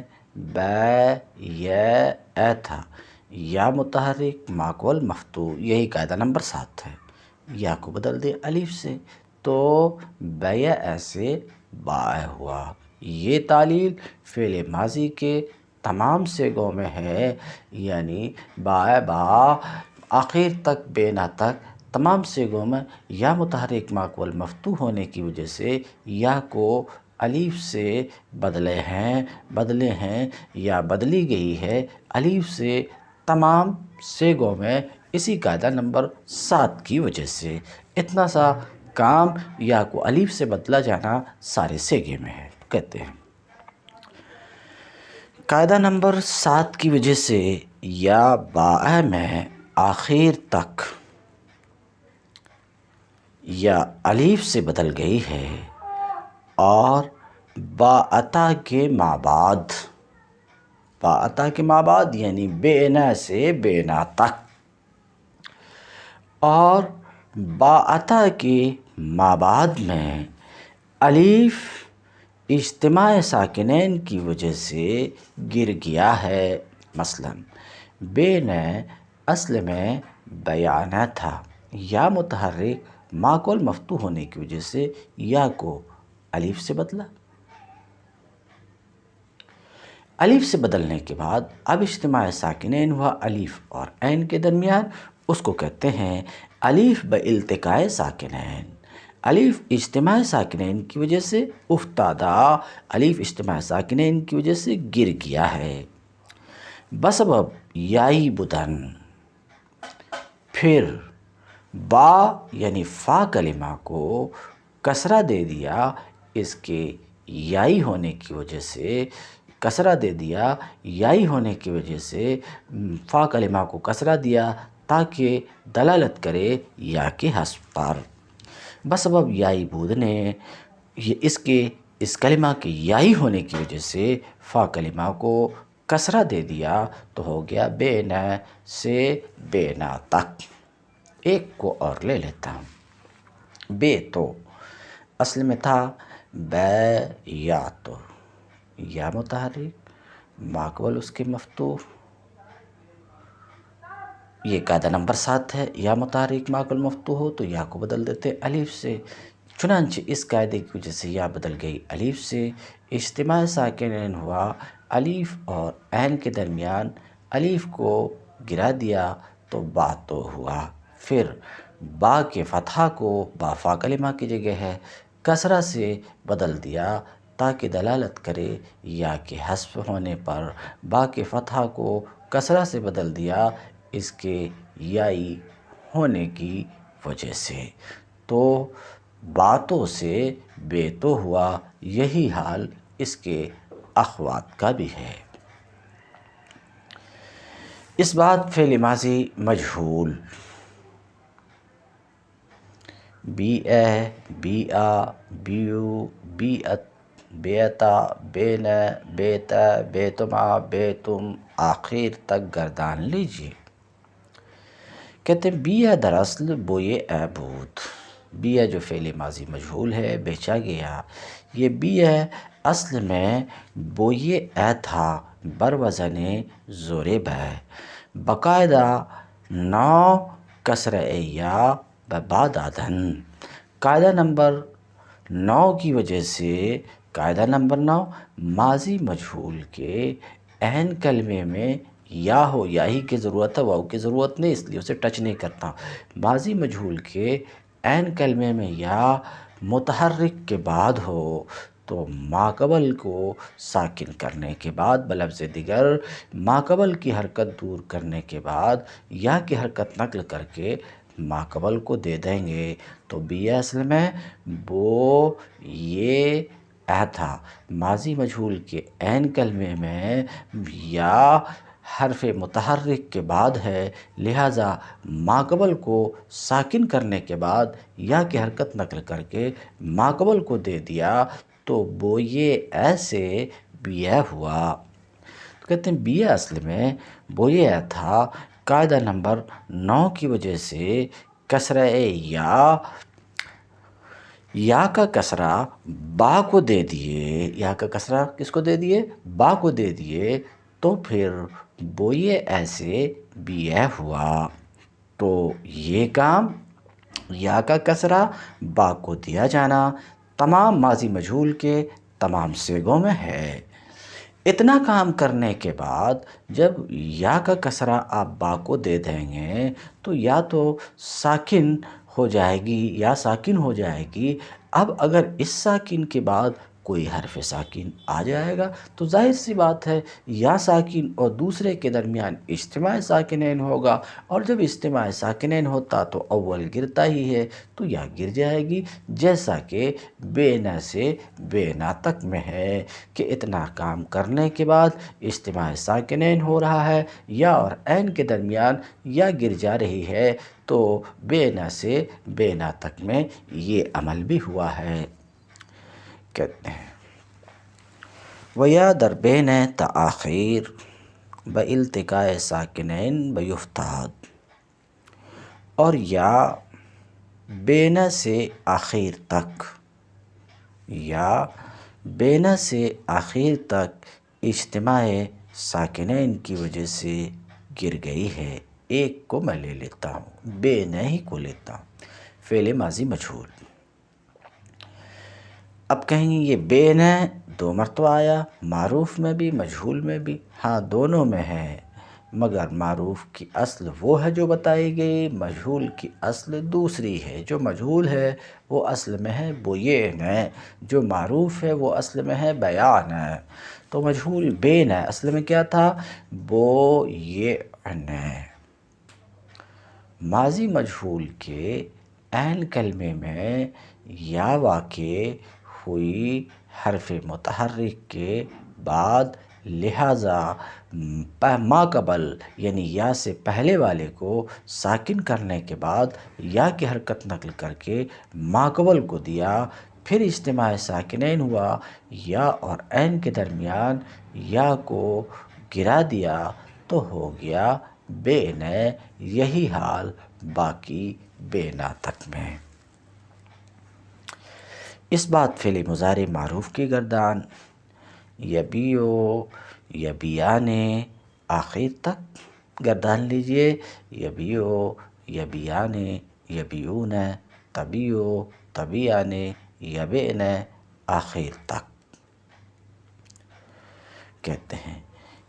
اے تھا، یا متحرک ماقبل مفتوح، یہی قاعدہ نمبر 7 ہے۔ یا کو بدل دے الف سے تو بیع سے باء ہوا۔ یہ تعلیل فعل ماضی کے تمام صیغوں میں ہے، یعنی باء، با، آخر تک بینا تک تمام صیغوں میں یا متحرک ماقبل مفتوح ہونے کی وجہ سے یا کو الف سے بدلے ہیں یا بدلی گئی ہے الف سے تمام صیغوں میں اسی قاعدہ نمبر 7 کی وجہ سے۔ اتنا سا کام یا کو الف سے بدلا جانا سارے صیغے میں ہے۔ کہتے ہیں قاعدہ نمبر 7 کی وجہ سے یا باء میں آخر تک یا الف سے بدل گئی ہے اور باءتا کے مابعد یعنی بینا سے بینا تک اور باءتا کے مابعد میں الف اجتماع ساکنین کی وجہ سے گر گیا ہے۔ مثلا بین اصل میں بیانہ تھا، یا متحرک ماقبل مفتوح ہونے کی وجہ سے یا کو الف سے بدلا۔ الف سے بدلنے کے بعد اب اجتماع ساکنین ہوا الف اور عین کے درمیان، اس کو کہتے ہیں الف بالتقاء ساکنین۔ الف اجتماع ساکنین کی وجہ سے افتادہ، الف اجتماع ساکنین کی وجہ سے گر گیا ہے۔ بسبب یائی بدن، پھر با یعنی فا کلمہ کو کسرہ دے دیا، اس کے یائی ہونے کی وجہ سے کسرہ دے دیا، یائی ہونے کی وجہ سے فا کلمہ کو کسرہ دیا تاکہ دلالت کرے یا کے حذف پر۔ بسبب یائی بودنے، اس کلمہ کے یائی ہونے کی وجہ سے فا کلمہ کو کسرہ دے دیا تو ہو گیا بینا سے بینا تک۔ ایک کو اور لے لیتا ہوں۔ بے تو اصل میں تھا بے یا تو، یا متحرک ماقبل اس کے مفتوح، یہ قاعدہ نمبر 7 ہے، یا متحرک ماقبل مفتوح ہو تو یا کو بدل دیتے الف سے۔ چنانچہ اس قاعدے کی وجہ سے یا بدل گئی الف سے، اجتماع ساکنین ہوا الف اور عین کے درمیان، الف کو گرا دیا تو با تو ہوا، پھر با کے فتحہ کو با فا کلمہ کی جگہ ہے کسرہ سے بدل دیا تاکہ دلالت کرے یا کے حذف ہونے پر، با کے فتحہ کو کسرہ سے بدل دیا اس کے یائی ہونے کی وجہ سے، تو باتوں سے بے تو ہوا۔ یہی حال اس کے اخوات کا بھی ہے۔ اس بعد فعل ماضی مجہول، بی اے، بی آ، بیو، بیعت، بیعتا، بینا، بیتا، بیتما، بیتم آخر تک گردان لیجیے۔ کہتے ہیں بیع دراصل بوئے اے بود، بیع جو فعل ماضی مجہول ہے بیچا گیا، یہ بیع اصل میں بوئے اے تھا بروزن ضرب ہے، باقاعدہ 9 کسرہ یا بعد آدھن۔ قاعدہ نمبر 9 کی وجہ سے، قاعدہ نمبر 9 ماضی مجہول کے عین کلمے میں یا ہو، یا ہی کی ضرورت ہے، واو کی ضرورت نہیں، اس لیے اسے ٹچ نہیں کرتا۔ ماضی مجہول کے عین کلمے میں یا متحرک کے بعد ہو تو ماقبل کو ساکن کرنے کے بعد بلفظ دیگر ماقبل کی حرکت دور کرنے کے بعد یا کی حرکت نقل کر کے ماقبل کو دے دیں گے، تو بیع اصل میں بو یہ اے تھا، ماضی مجہول کے عین کلمے میں یا حرف متحرک کے بعد ہے، لہٰذا ماقبل کو ساکن کرنے کے بعد یا کی حرکت نقل کر کے ماقبل کو دے دیا تو بوئے اے سے بیع ہوا۔ تو کہتے ہیں بیع اصل میں بوئے اے تھا، قاعدہ نمبر 9 کی وجہ سے کسرہ یا کا کسرہ با کو دے دیے، یا کا کسرہ کس کو دے دیے؟ با کو دے دیے، تو پھر بوئے اے سے بیع ہوا۔ تو یہ کام یا کا کسرہ با کو دیا جانا تمام ماضی مجہول کے تمام صیغوں میں ہے۔ اتنا کام کرنے کے بعد جب یا کا کسرہ آپ با کو دے دیں گے تو یا تو ساکن ہو جائے گی یا ساکن ہو جائے گی۔ اب اگر اس ساکن کے بعد کوئی حرف ساکن آ جائے گا تو ظاہر سی بات ہے یا ساکن اور دوسرے کے درمیان اجتماع ساکنین ہوگا، اور جب اجتماع ساکنین ہوتا تو اول گرتا ہی ہے تو یا گر جائے گی، جیسا کہ بے نہ سے بے نہ تک میں ہے کہ اتنا کام کرنے کے بعد اجتماع ساکنین ہو رہا ہے، یا اور عین کے درمیان یا گر جا رہی ہے، تو بے نہ سے بے نہ تک میں یہ عمل بھی ہوا ہے۔ کہتے ہیں وَيَا در بین تآخیر بِالتقاء ساکنین بیفتاد، اور یا بینہ سے آخر تک، یا بینہ سے آخر تک اجتماع ساکنین کی وجہ سے گر گئی ہے۔ ایک کو میں لے لیتا ہوں، بینہ ہی کو لیتا ہوں، فعل ماضی مجہول۔ اب کہیں گے یہ بینہ دو مرتبہ آیا، معروف میں بھی مجہول میں بھی، ہاں دونوں میں ہے، مگر معروف کی اصل وہ ہے جو بتائی گئی، مجہول کی اصل دوسری ہے۔ جو مجہول ہے وہ اصل میں ہے بوین ہے، جو معروف ہے وہ اصل میں ہے بیان ہے۔ تو مجہول بین ہے، اصل میں کیا تھا؟ بوین ہے۔ ماضی مجہول کے عین کلمے میں یا واقع ہوئی حرف متحرک کے بعد، لہٰذا ما قبل یعنی یا سے پہلے والے کو ساکن کرنے کے بعد یا کی حرکت نقل کر کے ما قبل کو دیا، پھر اجتماع ساکنین ہوا، یا اور عین کے درمیان یا کو گرا دیا تو ہو گیا بین۔ یہی حال باقی بینا تک میں۔ اس بعد فعل مضارع معروف کی گردان یبیو یبیانے آخر تک گردان لیجئے، یبیو یبیانے یبیون تبیو تبیانے یبین آخر تک۔ کہتے ہیں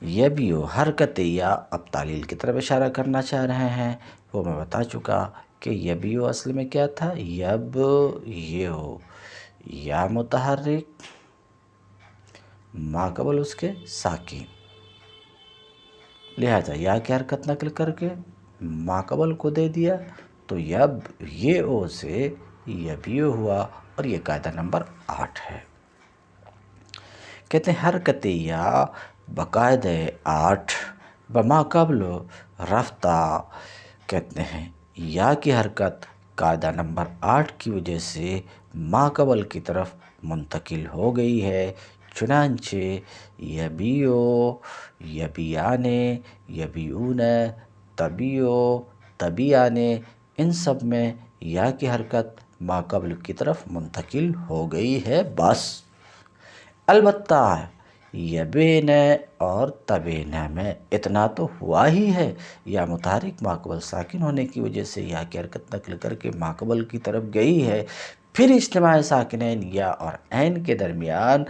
یبیو حرکت یا، اب تعلیل کی طرف اشارہ کرنا چاہ رہے ہیں، وہ میں بتا چکا کہ یبیو اصل میں کیا تھا؟ یب یو، یا متحرک ما قبل اس کے ساکن، لہذا یا کی حرکت نقل کر کے ما قبل کو دے دیا تو یب یہ او سے یبیو ہوا، اور یہ قاعدہ نمبر 8 ہے۔ کہتے ہیں حرکت یا بقاعدہ 8 بما قبل رفتہ، کہتے ہیں یا کی حرکت قاعدہ نمبر 8 کی وجہ سے ما قبل کی طرف منتقل ہو گئی ہے، چنانچہ یبیو یبیانے یبیون تبیو تبیانے، ان سب میں یا کی حرکت ما قبل کی طرف منتقل ہو گئی ہے بس۔ البتہ یبین اور تبین میں اتنا تو ہوا ہی ہے، یا متحرک ما قبل ساکن ہونے کی وجہ سے یا کی حرکت نقل کر کے ما قبل کی طرف گئی ہے، پھر اجتماع ساکنین یا اور عین کے درمیان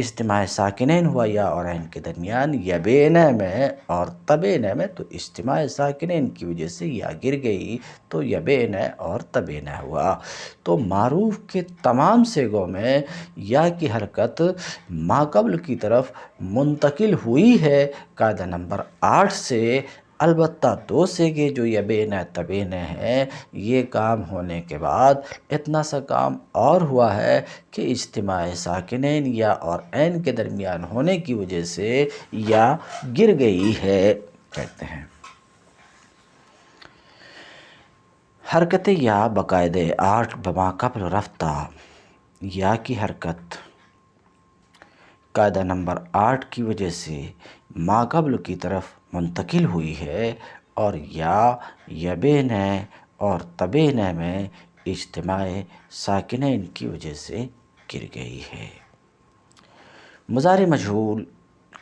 اجتماع ساکنین ہوا، یا اور عین کے درمیان یبین میں اور تبین میں، تو اجتماع ساکنین کی وجہ سے یا گر گئی تو یبین اور تبین ہوا۔ تو معروف کے تمام صیغوں میں یا کی حرکت ما قبل کی طرف منتقل ہوئی ہے قاعدہ نمبر 8 سے، البتہ دو صیغے جو یبین تبین ہیں، یہ کام ہونے کے بعد اتنا سا کام اور ہوا ہے کہ اجتماع ساکنین یا اور عین کے درمیان ہونے کی وجہ سے یا گر گئی ہے۔ کہتے ہیں حرکت یا بقاعدہ 8 بما قبل رفتہ، یا کی حرکت قاعدہ نمبر 8 کی وجہ سے ما قبل کی طرف منتقل ہوئی ہے، اور یا یبین اور تبین میں اجتماع ساکنین کی وجہ سے گر گئی ہے۔ مضارع مجہول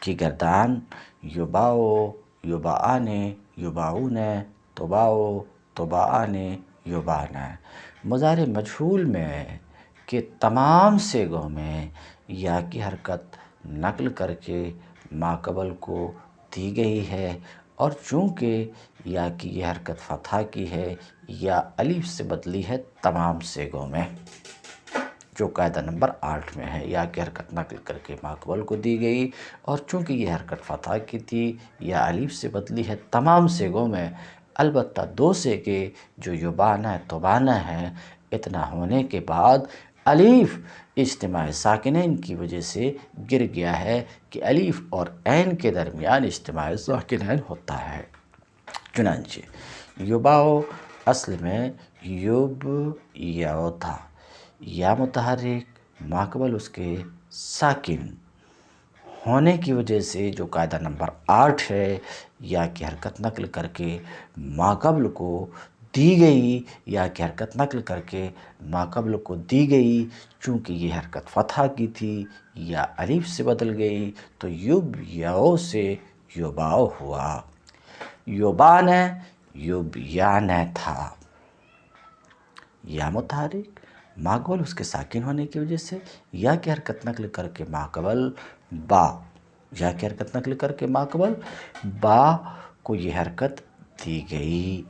کی گردان یباؤ یباعانے یباعون تباؤ تباعانے یبان۔ مضارع مجہول میں کہ تمام صیغوں میں یا کی حرکت نقل کر کے ماقبل کو دی گئی ہے، اور چونکہ یا کی یہ حرکت فتح کی ہے یا الف سے بدلی ہے تمام سیغوں میں، جو قاعدہ نمبر 8 میں ہے، یا کی حرکت نقل کر کے ماقبل کو دی گئی، اور چونکہ یہ حرکت فتح کی تھی یا الف سے بدلی ہے تمام سیغوں میں، البتہ دو سیغے جو یبانہ طبانہ ہیں، اتنا ہونے کے بعد الف اجتماع ساکنین کی وجہ سے گر گیا ہے کہ الف اور عین کے درمیان اجتماع ساکنین ہوتا ہے۔ چنانچہ یباؤ اصل میں یب یاؤ تھا، یا متحرک ماقبل اس کے ساکن ہونے کی وجہ سے جو قاعدہ نمبر 8 ہے، یا کی حرکت نقل کر کے ماقبل کو دی گئی، یا کی حرکت نقل کر کے ماقبل کو دی گئی، چونکہ یہ حرکت فتح کی تھی یا الف سے بدل گئی تو یب یاؤ سے یباؤ ہوا۔ یبانہ یبیانہ تھا، یا متحرک ماقبل اس کے ساکن ہونے کی وجہ سے یا کی حرکت نقل کر کے ماقبل با، یا کی حرکت نقل کر کے ماقبل با کو یہ حرکت دی گئی،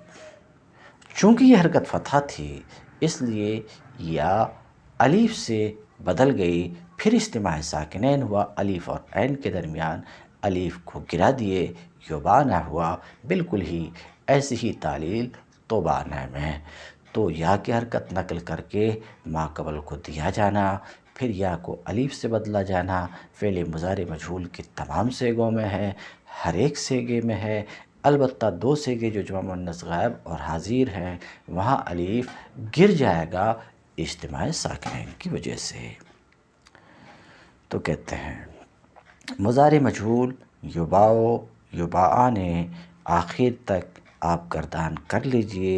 چونکہ یہ حرکت فتح تھی اس لیے یا الف سے بدل گئی، پھر اجتماع ساکنین ہوا، الف اور عین کے درمیان الف کو گرا دیے، یبانہ ہوا۔ بالکل ہی ایسی ہی تعلیل طبانہ میں، تو یا کی حرکت نقل کر کے ماقبل کو دیا جانا، پھر یا کو الف سے بدلا جانا، فعل مضارع مجہول کے تمام سیغوں میں ہے، ہر ایک سیغے میں ہے، البتہ دو سیغے جو جمع مؤنث غائب اور حاضر ہیں وہاں الف گر جائے گا اجتماع ساکنین کی وجہ سے۔ تو کہتے ہیں مضارع مجہول یباؤ یباآنے آخر تک آپ گردان کر لیجئے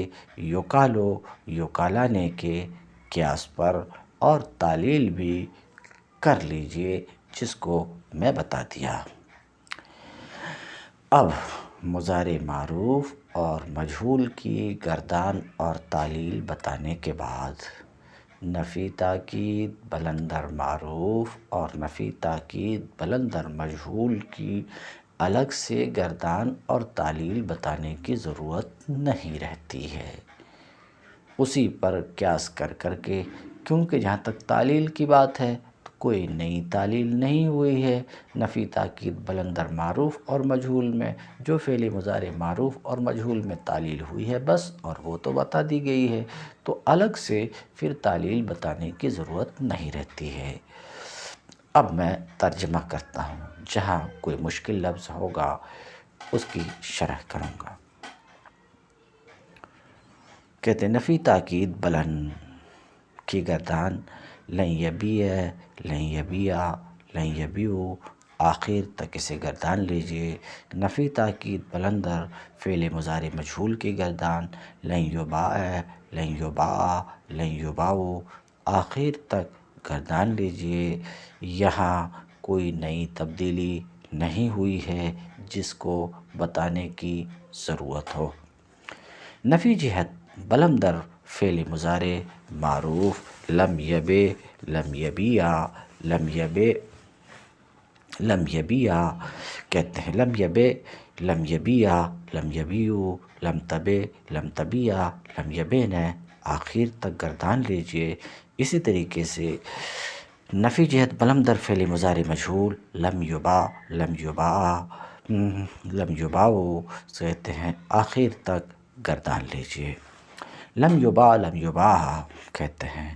یقالو یقالانے کے قیاس پر، اور تعلیل بھی کر لیجئے جس کو میں بتا دیا۔ اب مضارع معروف اور مجہول کی گردان اور تعلیل بتانے کے بعد نفی تاکید بلندر معروف اور نفی تاکید بلندر مجہول کی الگ سے گردان اور تعلیل بتانے کی ضرورت نہیں رہتی ہے، اسی پر قیاس کر کر کے، کیونکہ جہاں تک تعلیل کی بات ہے تو کوئی نئی تعلیل نہیں ہوئی ہے۔ نفی تاکید بلندر معروف اور مجہول میں جو فعل مضارع معروف اور مجہول میں تعلیل ہوئی ہے بس، اور وہ تو بتا دی گئی ہے، تو الگ سے پھر تعلیل بتانے کی ضرورت نہیں رہتی ہے۔ اب میں ترجمہ کرتا ہوں، جہاں کوئی مشکل لفظ ہوگا اس کی شرح کروں گا۔ کہتے ہیں نفی تاکید بلند کی گردان لن یبیع لن یبیع لن یبیعوا، آخر تک اسے گردان لیجئے۔ نفی تاکید بلندر فعل مضارع مجہول کی گردان لن یباع لن یباع لن یباعوا، آخر تک گردان لیجئے۔ یہاں کوئی نئی تبدیلی نہیں ہوئی ہے جس کو بتانے کی ضرورت ہو۔ نفی جہت بلندر فعل مضارع معروف لم یبع لم یبیع لم یبع لم یبیع، کہتے ہیں لم یبع لم یبیع لم یبیعوا لم تبع لم تبیع لم یبعن، آخر تک گردان لیجئے۔ اسی طریقے سے نفی جہت بلندر فعل مضارع مجہول لم یباع لم یباع لم یباعوا، کہتے ہیں آخر تک گردان لیجئے۔ لم یباع لم یباع کہتے ہیں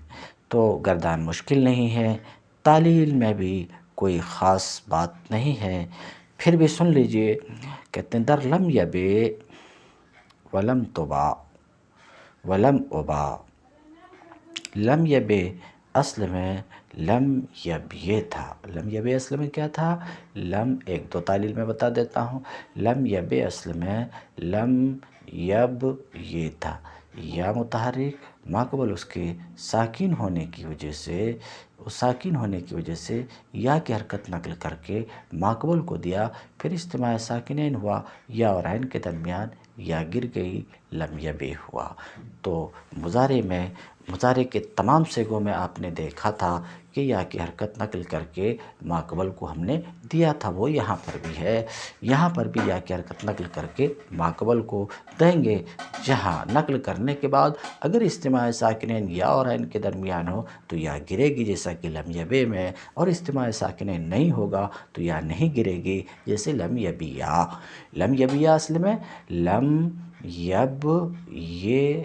تو گردان مشکل نہیں ہے، تعلیل میں بھی کوئی خاص بات نہیں ہے۔ پھر بھی سن لیجئے، کہتے ہیں در لم یبع ولم تباع ولم اباع، لم یبع اصل میں لم یبیع تھا، لم یبع اصل میں کیا تھا؟ لم، ایک دو تعلیل میں بتا دیتا ہوں، لم یبع اصل میں لم یبیع تھا، یا متحرک ماقبل اس کے ساکن ہونے کی وجہ سے، ساکن ہونے کی وجہ سے یا کی حرکت نقل کر کے ماقبل کو دیا، پھر اجتماع ساکنین ہوا، یا اور عین کے درمیان یا گر گئی، لم یبع ہوا۔ تو مضارع میں مضارع کے تمام صیغوں میں آپ نے دیکھا تھا کہ یا کی حرکت نقل کر کے ماقبل کو ہم نے دیا تھا، وہ یہاں پر بھی ہے۔ یہاں پر بھی یا کی حرکت نقل کر کے ماقبل کو دیں گے، جہاں نقل کرنے کے بعد اگر اجتماع ساکنین یا اور عین کے درمیان ہو تو یا گرے گی، جیسا کہ لم یبے میں، اور اجتماع ساکنین نہیں ہوگا تو یا نہیں گرے گی، جیسے لم یبیا۔ لم یبیا اصل میں لم یب یہ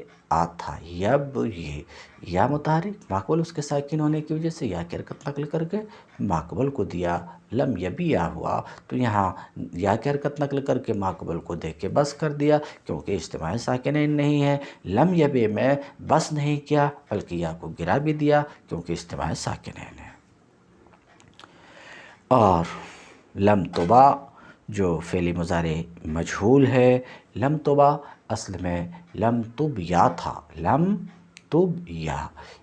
تھا، یب یہ، یا متحرک ماقبل اس کے ساکن ہونے کی وجہ سے یا کی حرکت نقل کر کے ماقبل کو دیا، لم یبیا ہوا تو یہاں یا کی حرکت نقل کر کے ماقبل کو دے کے بس کر دیا، کیونکہ اجتماع ساکنین نہیں ہے۔ لم یبے میں بس نہیں کیا بلکہ یا کو گرا بھی دیا، کیونکہ اجتماع ساکنین ہے۔ اور لم تبا جو فعل مضارع مجہول ہے، لم تبا اصل میں لم تب یا تھا، لم تب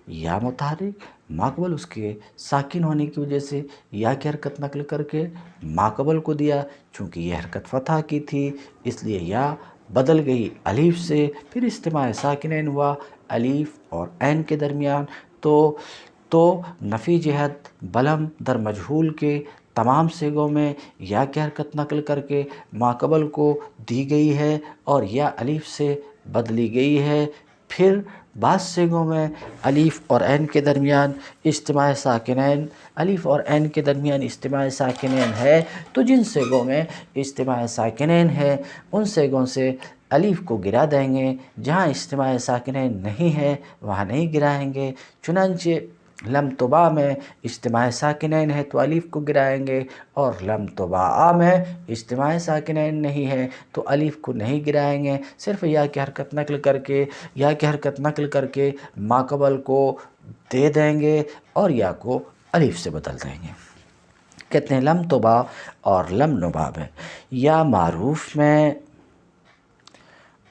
یا متحرک ماقبل اس کے ساکن ہونے کی وجہ سے یا کی حرکت نقل کر کے ماقبل کو دیا، چونکہ یہ حرکت فتح کی تھی اس لیے یا بدل گئی الف سے، پھر اجتماع ساکنین ہوا الف اور عین کے درمیان، تو نفی جہت بلم در مجہول کے تمام صیغوں میں یا کی حرکت نقل کر کے ماقبل کو دی گئی ہے اور یا الف سے بدلی گئی ہے۔ پھر بعض صیغوں میں الف اور عین کے درمیان اجتماع ساکنین، الف اور عین کے درمیان اجتماع ساکنین ہے، تو جن صیغوں میں اجتماع ساکنین ہے ان صیغوں سے الف کو گرا دیں گے، جہاں اجتماع ساکنین نہیں ہے وہاں نہیں گرائیں گے۔ چنانچہ لم تبا میں اجتماع ساکنین ہے تو الف کو گرائیں گے، اور لم تبا میں اجتماع ساکنین نہیں ہے تو الف کو نہیں گرائیں گے، صرف یا کی حرکت نقل کر کے ماقبل کو دے دیں گے اور یا کو الف سے بدل دیں گے۔ کہتے ہیں لم تبا اور لم نبا میں یا معروف میں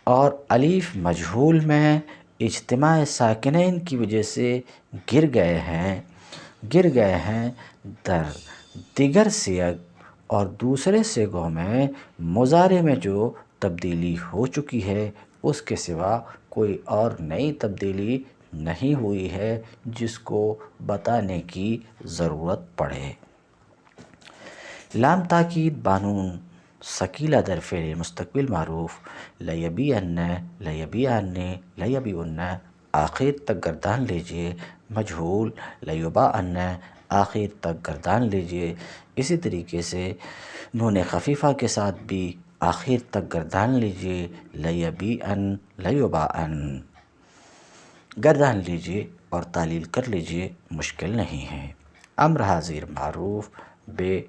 اور الف مجہول میں اجتماع ساکنین کی وجہ سے گر گئے ہیں در دیگر صیغ اور دوسرے صیغوں میں مضارع میں جو تبدیلی ہو چکی ہے اس کے سوا کوئی اور نئی تبدیلی نہیں ہوئی ہے جس کو بتانے کی ضرورت پڑے۔ لام تاکید بانون ثقیلہ در فعل مستقبل معروف لیبین، لیبیان، لیبیون آخر تک گردان لیجئے، مجہول لیباءن آخر تک گردان لیجئے۔ اسی طریقے سے نون خفیفہ کے ساتھ بھی آخر تک گردان لیجئے، لیبیئن، لیباءن گردان لیجئے اور تعلیل کر لیجئے، مشکل نہیں ہے۔ امر حاضر معروف بے،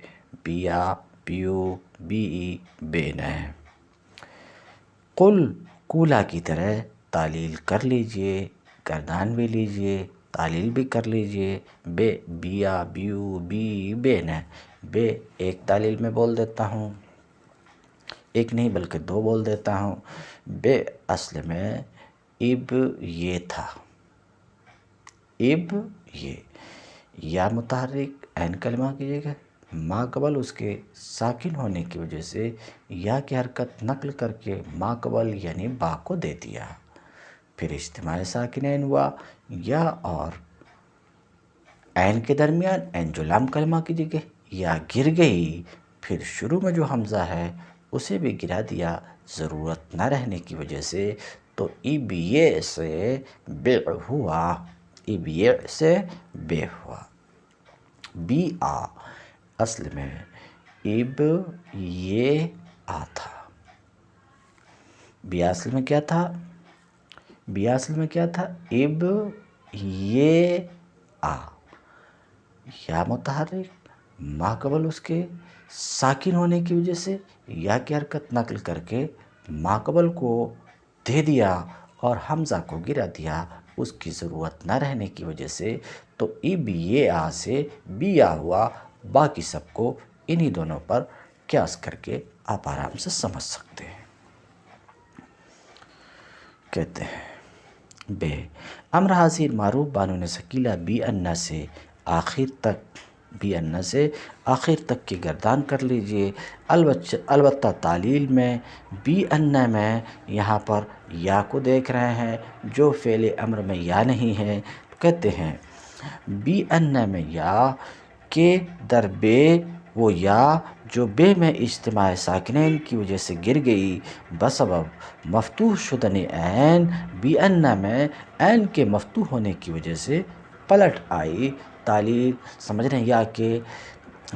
بیا، بیو، بی، بین۔ قل کولا کی طرح تعلیل کر لیجئے، گردان بھی لیجئے، تعلیل بھی کر لیجئے۔ بے، بیا، بیو، بی، بین۔ بے ایک تعلیل میں بول دیتا ہوں، ایک نہیں بلکہ دو بول دیتا ہوں۔ بے اصل میں اب یہ تھا، اب یہ، یا متحرک عین کلمہ کی جگہ ماقبل اس کے ساکن ہونے کی وجہ سے یا کی حرکت نقل کر کے ماقبل یعنی با کو دے دیا، پھر اجتماع ساکنین ہوا یا اور عین کے درمیان، عین جو لام کلمہ کی جگہ یا گر گئی، پھر شروع میں جو حمزہ ہے اسے بھی گرا دیا ضرورت نہ رہنے کی وجہ سے، تو اب یہ سے بے ہوا، اب یہ سے بے ہوا۔ بی آ اصل میں اب یہ آ تھا، بی اصل میں کیا تھا؟ بی اصل میں کیا تھا؟ اب یہ آ، یا متحرک ماقبل اس کے ساکن ہونے کی وجہ سے یا کی حرکت نقل کر کے ماقبل کو دے دیا اور حمزہ کو گرا دیا، اس کی ضرورت نہ رہنے کی وجہ سے، تو اب یہ آ سے بی آ ہوا۔ باقی سب کو انہی دونوں پر قیاس کر کے آپ آرام سے سمجھ سکتے ہیں۔ کہتے ہیں بے، امر حاضر معروف بانون ثقیلہ بی انا سے آخر تک بی ان سے آخر تک کی گردان کر لیجئے۔ البتہ تعلیل میں بی ان میں یہاں پر یا کو دیکھ رہے ہیں جو فعل امر میں یا نہیں ہے، کہتے ہیں بی ان میں یا کے در بے وہ یا جو بے میں اجتماع ساکنین کی وجہ سے گر گئی بسبب مفتوح شدن عین، بی ان میں عین کے مفتوح ہونے کی وجہ سے پلٹ آئی۔ تعلیل سمجھ رہے ہیں، یا کہ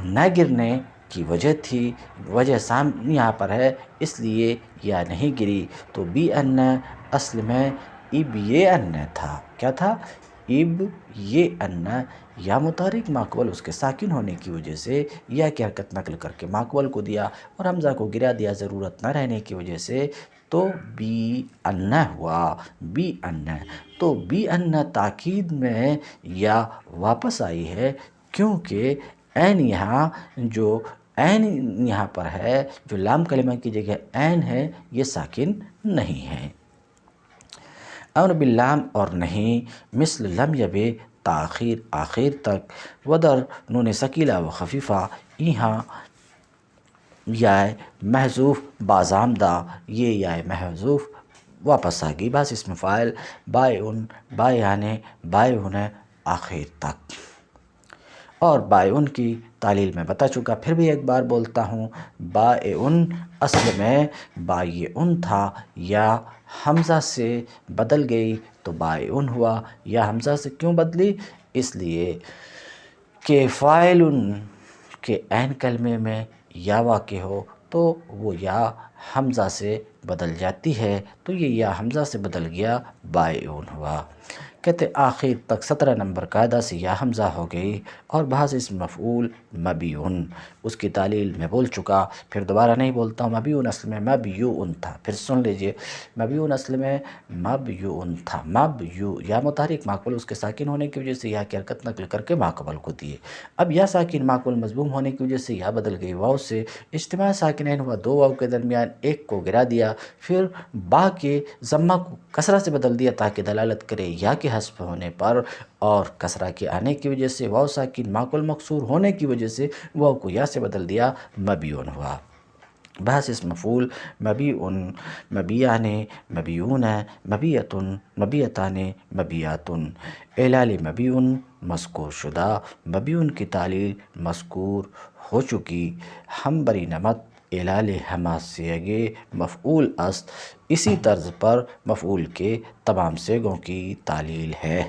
نہ گرنے کی وجہ تھی، وجہ سامنے یہاں پر ہے اس لیے یا نہیں گری، تو بی ان اصل میں اب یہ ان تھا۔ کیا تھا؟ اب یہ ان، یا متحرک ماقبل اس کے ساکن ہونے کی وجہ سے یا کی حرکت نقل کر کے ماقبل کو دیا اور حمزہ کو گرا دیا ضرورت نہ رہنے کی وجہ سے، تو بی ان ہوا۔ بی ان، تو بی ان تاکید میں یا واپس آئی ہے کیونکہ عین یہاں پر ہے جو لام کلمہ کی جگہ عین ہے یہ ساکن نہیں ہے۔ امر باللام اور نہیں مثل لم یبے تاخیر آخر تک ودر نون ثقیلہ و خفیفہ، یہاں یا محذوف بازامدہ، یہ یا محذوف واپس آ گئی۔ بس اسم فاعل بائعن، بائعانے، بائعن آخر تک۔ اور بائعن کی تعلیل میں بتا چکا، پھر بھی ایک بار بولتا ہوں، بائعن اصل میں بائعن تھا، یا حمزہ سے بدل گئی تو بائعن ہوا۔ یا حمزہ سے کیوں بدلی؟ اس لیے کہ فاعل کے عین کلمے میں یا واقع ہو تو وہ یا حمزہ سے بدل جاتی ہے، تو یہ یا حمزہ سے بدل گیا، بائعن ہوا۔ کہتے آخر تک 17 نمبر قاعدہ سے یا حمزہ ہو گئی، اور بعض اسم مفعول مبیون، اس کی تعلیل میں بول چکا، پھر دوبارہ نہیں بولتا ہوں۔ مبیون اصل میں مبیون تھا، پھر سن لیجئے، مبیون اصل میں مبیون تھا، مبیو یا متحرک ماقبل اس کے ساکن ہونے کی وجہ سے یا کی حرکت نقل کر کے ماقبل کو دیے۔ اب یا ساکن ماقبل مضموم ہونے کی وجہ سے یا بدل گئی واو سے، اجتماع ساکنین ہوا، دو واو کے درمیان ایک کو گرا دیا، پھر با کے ضمہ کو کسرہ سے بدل دیا تاکہ دلالت کرے یا کے حذف ہونے پر، اور کسرہ کے آنے کی وجہ سے واو ساکن ماقبل مکسور ہونے کی وجہ سے واو کو یا سے بدل دیا، مبیون ہوا۔ بحث اسم مفعول مبیعن، مبیعانے، مبیعون، مبیعتن، مبیعتان، مبیعاتن۔ اعلال مبیعن مذکور شدہ، مبیعن کی تعلیل مذکور ہو چکی، ہم بری نمت اعلال ہمہ صیغے مفعول است، اسی طرز پر مفعول کے تمام صیغوں کی تعلیل ہے۔